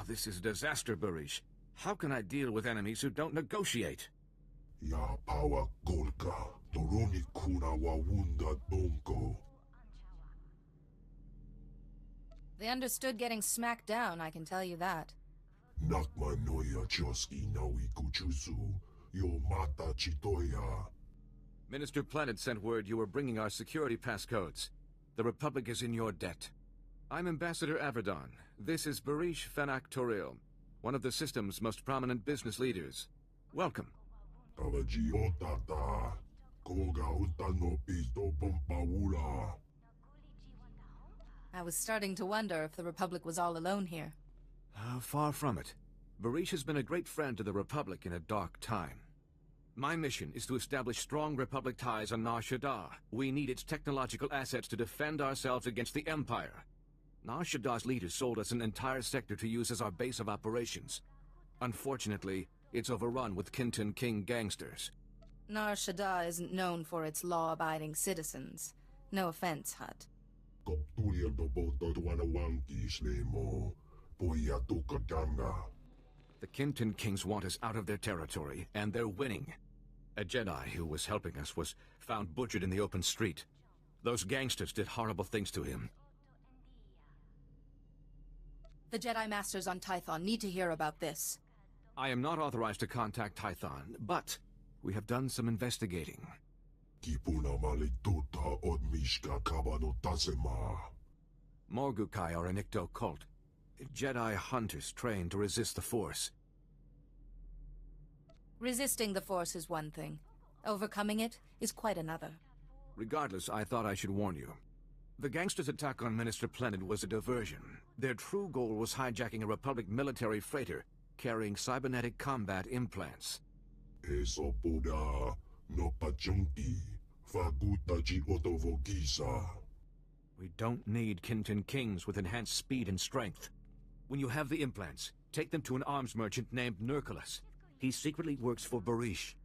This is disaster, Barish. How can I deal with enemies who don't negotiate? Ya power Golga, Toroni kuna wawunda donko. They understood getting smacked down, I can tell you that. Nakma noya choski nawi kuchuzu, yo mata chitoya. Minister Planet sent word you were bringing our security passcodes. The Republic is in your debt. I'm Ambassador Averdon. This is Barish Fennec Toril, one of the system's most prominent business leaders. Welcome. I was starting to wonder if the Republic was all alone here. Far from it. Barish has been a great friend to the Republic in a dark time. My mission is to establish strong Republic ties on Nar Shaddaa. We need its technological assets to defend ourselves against the Empire. Nar Shaddaa's leaders sold us an entire sector to use as our base of operations. Unfortunately, it's overrun with Kinton King gangsters. Nar Shaddaa isn't known for its law-abiding citizens. No offense, Hut. The Kinton Kings want us out of their territory, and they're winning. A Jedi who was helping us was found butchered in the open street. Those gangsters did horrible things to him. The Jedi Masters on Tython need to hear about this. I am not authorized to contact Tython, but we have done some investigating. Morgukai are a Nikto cult. Jedi hunters trained to resist the Force. Resisting the Force is one thing. Overcoming it is quite another. Regardless, I thought I should warn you. The gangsters' attack on Minister Plenid was a diversion. Their true goal was hijacking a Republic military freighter carrying cybernetic combat implants. We don't need Kinton Kings with enhanced speed and strength. When you have the implants, take them to an arms merchant named Nurculus. He secretly works for Barish.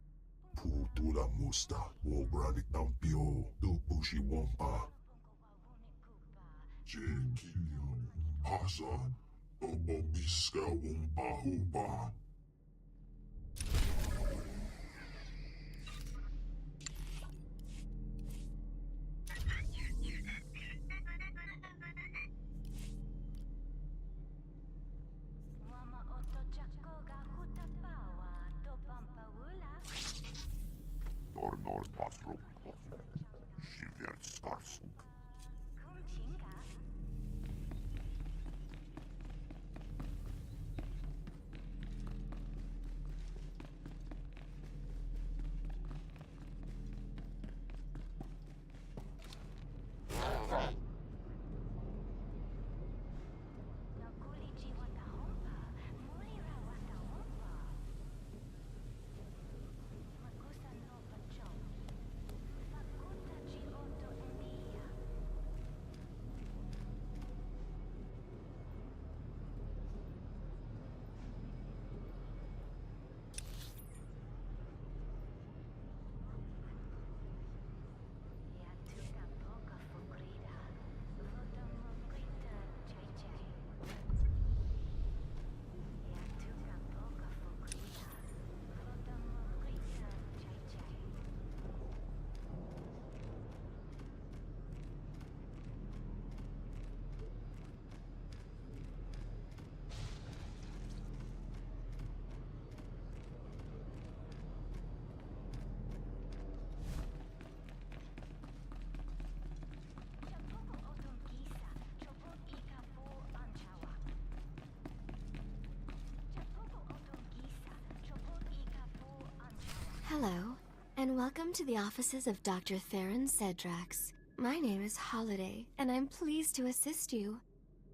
Hello, and welcome to the offices of Dr. Theron Cedrax. My name is Holiday, and I'm pleased to assist you.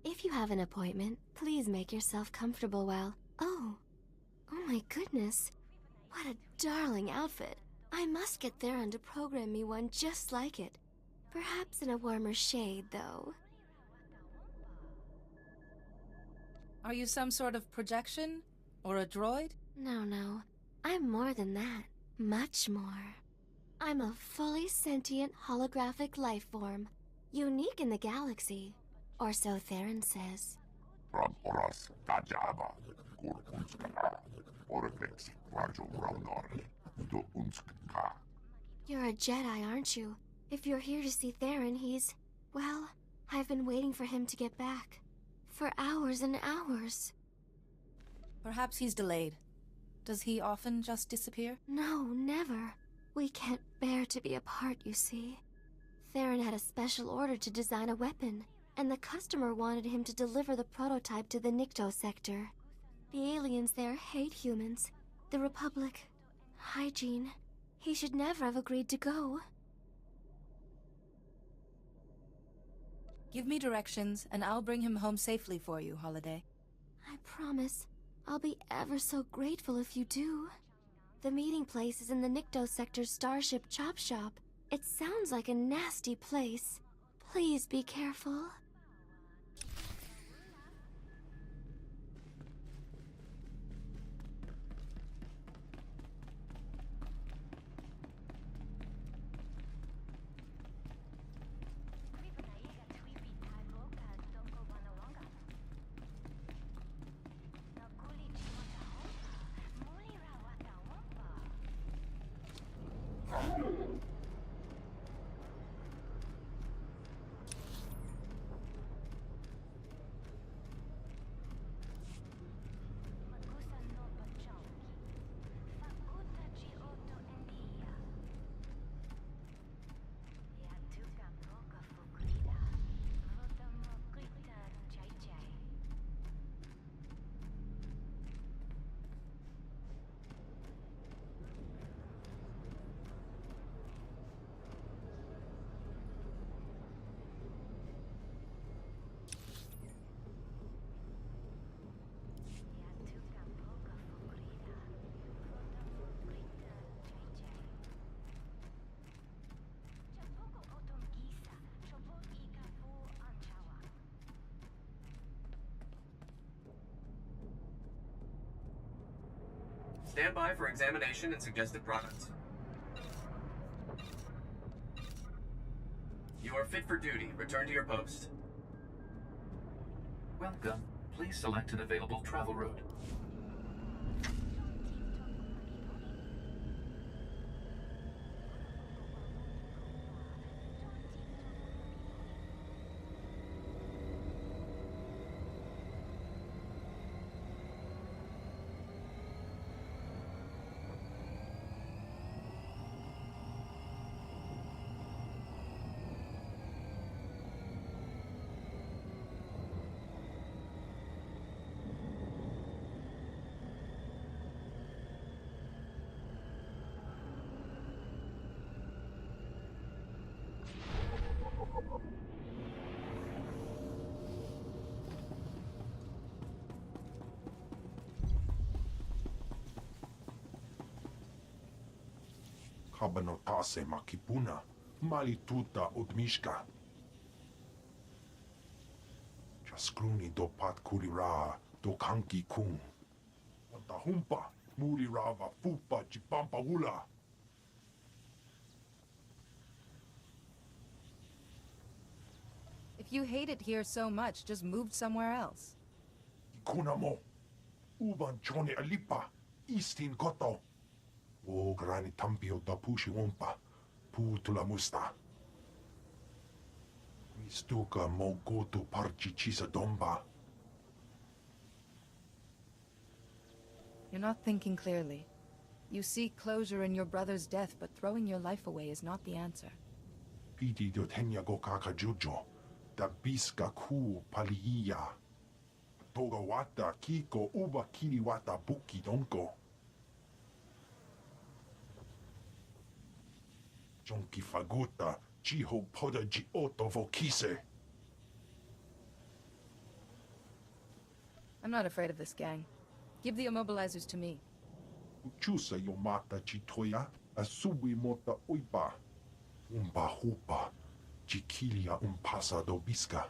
If you have an appointment, please make yourself comfortable while... Oh my goodness. What a darling outfit. I must get Theron to program me one just like it. Perhaps in a warmer shade, though. Are you some sort of projection? Or a droid? No. I'm more than that. Much more. I'm a fully sentient holographic life form. Unique in the galaxy. Or so Theron says. You're a Jedi, aren't you? If you're here to see Theron, he's... Well, I've been waiting for him to get back. For hours and hours. Perhaps he's delayed. Does he often just disappear? No, never. We can't bear to be apart, you see. Theron had a special order to design a weapon, and the customer wanted him to deliver the prototype to the Nikto sector. The aliens there hate humans. The Republic. Hygiene. He should never have agreed to go. Give me directions, and I'll bring him home safely for you, Holiday. I promise. I'll be ever so grateful if you do. The meeting place is in the Nikto Sector's Starship Chop Shop. It sounds like a nasty place. Please be careful. Stand by for examination and suggested products. You are fit for duty. Return to your post. Welcome. Please select an available travel route. Kabanotase makipuna, malituta udmishka. Jaskruni do pat kulira do kanki kung. Watahumpa, murirava fupa chipampa ula. If you hate it here so much, just move somewhere else. Ikunamo, uban chone alipa, istin koto. O grani tampio da pushi wompa, putula musta. Mistuka mo goto parchi chisa domba. You're not thinking clearly. You seek closure in your brother's death, but throwing your life away is not the answer. Piti do tenya go kaka jujo, da biska ku paliia. Toga wata kiko uba kiri wata buki donko. Jonki faguta, chiho poda gioto vokise. I'm not afraid of this gang. Give the immobilizers to me. Uchusa yo mata chitoya, asubi mota uipa. Umba hupa, chikilia umpasa do biska.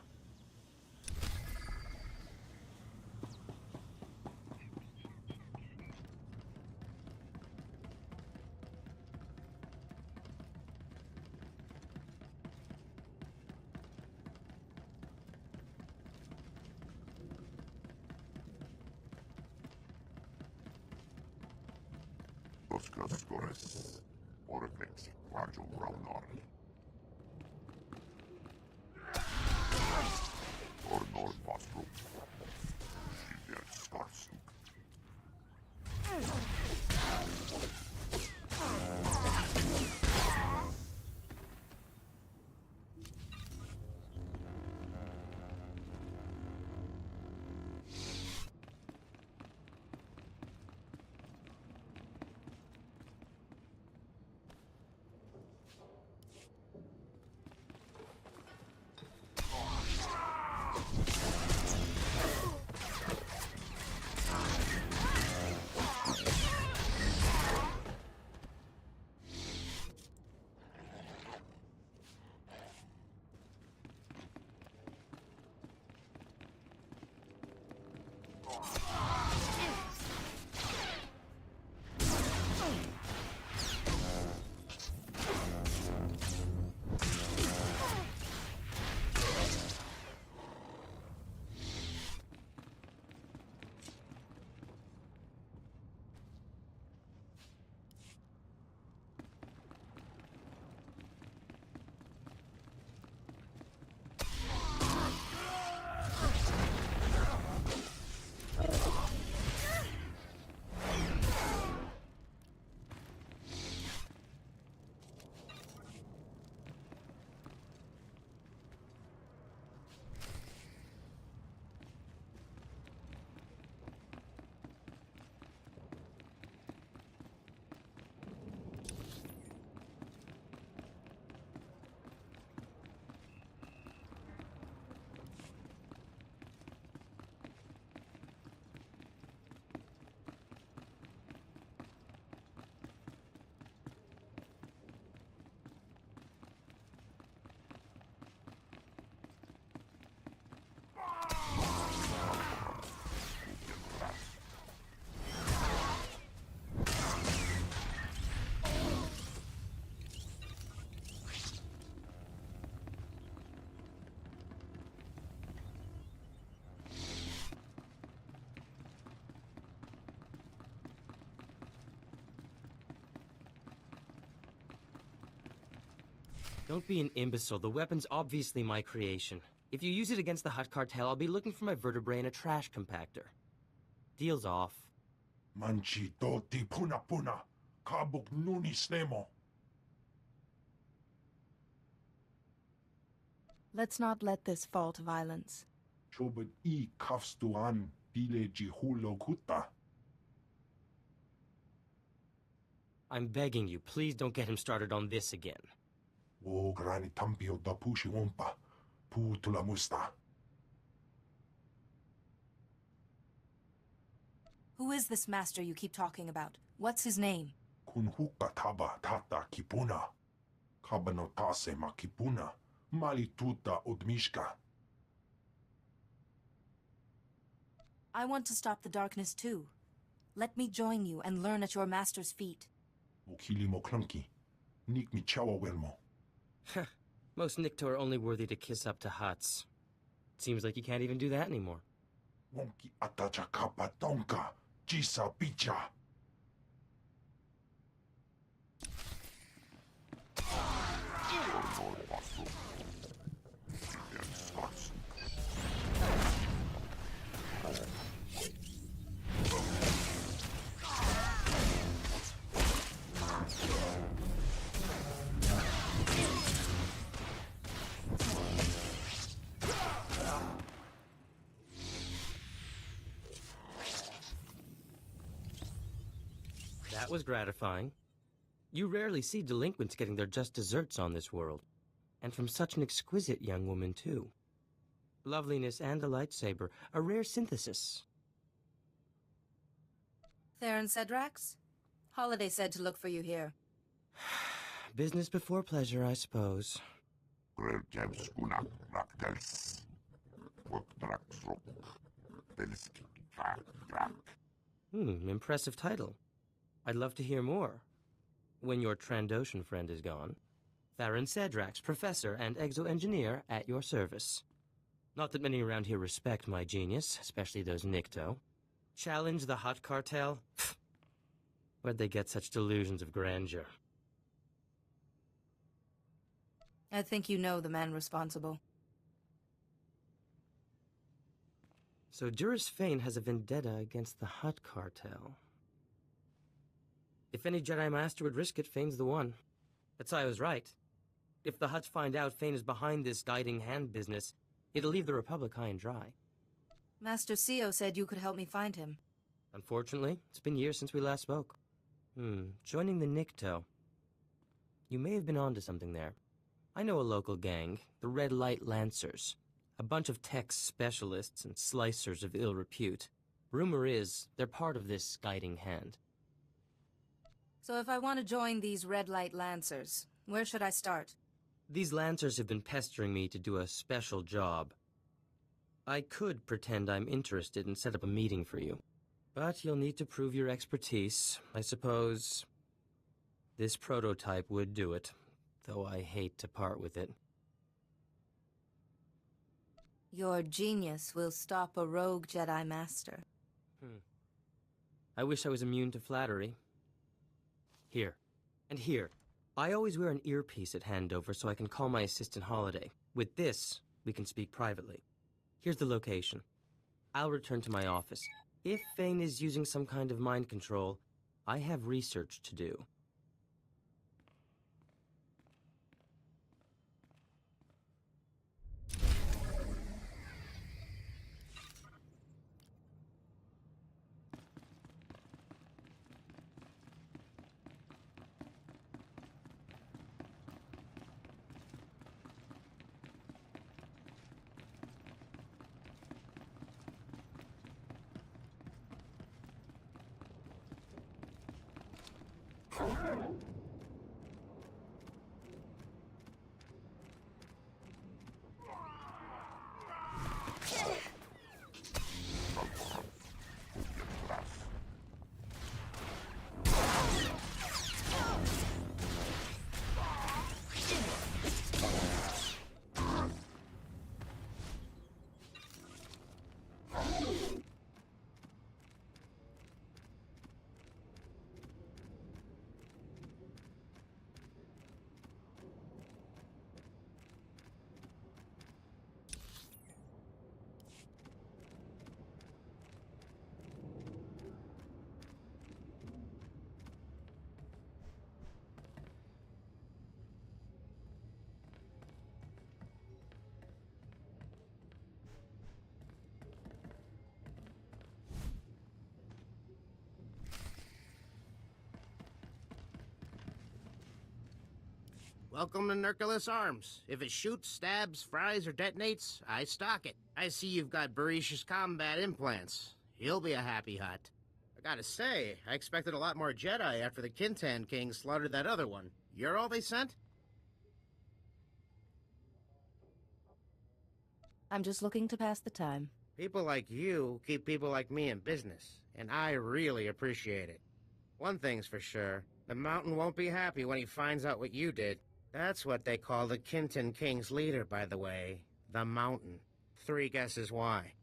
Skores, Orflex, Rajo Raunori. Ornor Vastro, Silver Starsuk. Don't be an imbecile. The weapon's obviously my creation. If you use it against the Hutt cartel, I'll be looking for my vertebrae in a trash compactor. Deal's off. Manchi doti puna puna. Kabuk nuni snemo. Let's not let this fall to violence. Chobot I kafstuan pile jihulo kuta. I'm begging you, please don't get him started on this again. O grani tampio da pushi wompa. Putula musta. Who is this master you keep talking about? What's his name? Kunhuka taba tata kipuna. Kabano tase ma kipuna. Mali tuta odmishka. I want to stop the darkness too. Let me join you and learn at your master's feet. Ukili mo klunki. Nik mi chawa welmo. Most Nikto are only worthy to kiss up to Hutts. Seems like you can't even do that anymore. Wonki atacha kapa tonka. Jisa picha. That was gratifying. You rarely see delinquents getting their just desserts on this world. And from such an exquisite young woman, too. Loveliness and a lightsaber, a rare synthesis. Theron Cedrax? Holiday said to look for you here. Business before pleasure, I suppose. Impressive title. I'd love to hear more. When your Trandoshan friend is gone. Theron Cedrax, professor and exo-engineer at your service. Not that many around here respect my genius, especially those Nikto. Challenge the Hutt cartel? Where'd they get such delusions of grandeur? I think you know the man responsible. So Juris Fane has a vendetta against the Hutt cartel. If any Jedi Master would risk it, Fane's the one. That's why I was right. If the Hutts find out Fane is behind this guiding hand business, it'll leave the Republic high and dry. Master Sio said you could help me find him. Unfortunately, it's been years since we last spoke. Joining the Nikto. You may have been onto something there. I know a local gang, the Red Light Lancers. A bunch of tech specialists and slicers of ill repute. Rumor is, they're part of this guiding hand. So if I want to join these Red Light Lancers, where should I start? These Lancers have been pestering me to do a special job. I could pretend I'm interested and set up a meeting for you. But you'll need to prove your expertise. I suppose this prototype would do it, though I hate to part with it. Your genius will stop a rogue Jedi Master. I wish I was immune to flattery. Here. And here. I always wear an earpiece at handover so I can call my assistant Holiday. With this, we can speak privately. Here's the location. I'll return to my office. If Vane is using some kind of mind control, I have research to do. Welcome to Nurculus Arms. If it shoots, stabs, fries, or detonates, I stock it. I see you've got Barish's combat implants. He'll be a happy hut. I gotta say, I expected a lot more Jedi after the Kintan King slaughtered that other one. You're all they sent? I'm just looking to pass the time. People like you keep people like me in business, and I really appreciate it. One thing's for sure, the Mountain won't be happy when he finds out what you did. That's what they call the Kintan King's leader, by the way. The Mountain. 3 guesses why.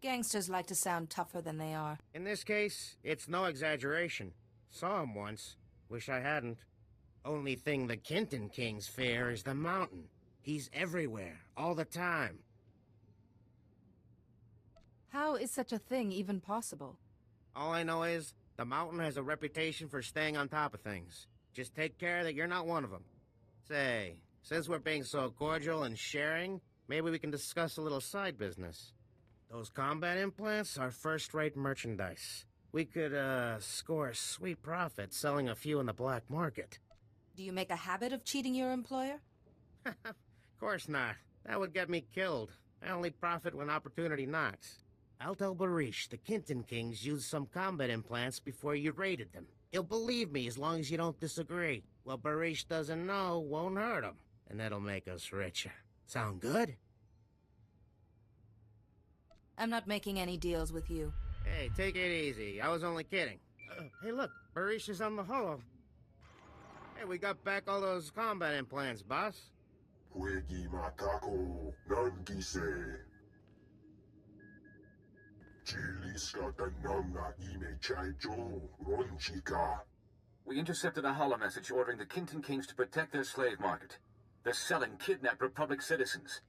Gangsters like to sound tougher than they are. In this case, it's no exaggeration. Saw him once. Wish I hadn't. Only thing the Kintan Kings fear is the Mountain. He's everywhere, all the time. How is such a thing even possible? All I know is, the Mountain has a reputation for staying on top of things. Just take care that you're not one of them. Say, since we're being so cordial and sharing, maybe we can discuss a little side business. Those combat implants are first-rate merchandise. We could, score a sweet profit selling a few in the black market. Do you make a habit of cheating your employer? Of course not. That would get me killed. I only profit when opportunity knocks. I'll tell Barish the Kintan Kings used some combat implants before you raided them. He'll believe me as long as you don't disagree. What Barish doesn't know won't hurt him, and that'll make us richer. Sound good? I'm not making any deals with you. Hey, take it easy. I was only kidding. Hey, look, Barish is on the holo. Hey, we got back all those combat implants, boss. Huegi matako nangise. Chiliska tananga ime chaijo ronchika. We intercepted a holo message ordering the Kintan Kings to protect their slave market. They're selling kidnapped Republic citizens.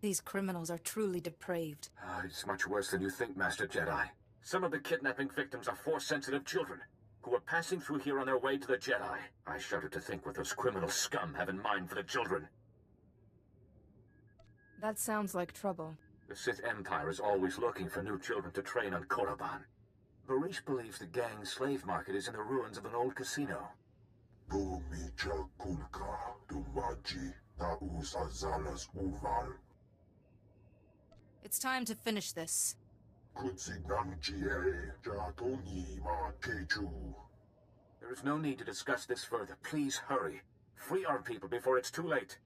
These criminals are truly depraved. It's much worse than you think, Master Jedi. Some of the kidnapping victims are Force-sensitive children who are passing through here on their way to the Jedi. I shudder to think what those criminal scum have in mind for the children. That sounds like trouble. The Sith Empire is always looking for new children to train on Korriban. Barish believes the gang's slave market is in the ruins of an old casino. It's time to finish this. There is no need to discuss this further. Please hurry. Free our people before it's too late.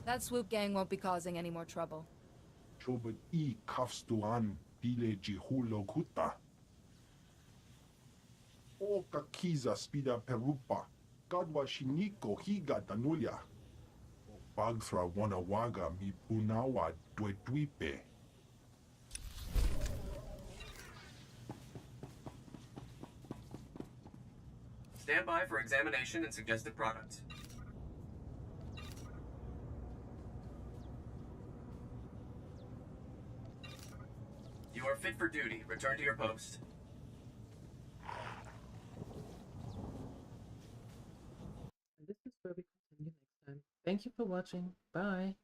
That swoop gang won't be causing any more trouble. Chobot I kafstuan dile jihulo kuta. O kakiza spida perupa. Gadwa shiniko higa danulia. Bagthra wanawaga mi punawa dwedwipe. Stand by for examination and suggested products. You are fit for duty. Return to your post. And this is where we continue next time. Thank you for watching. Bye.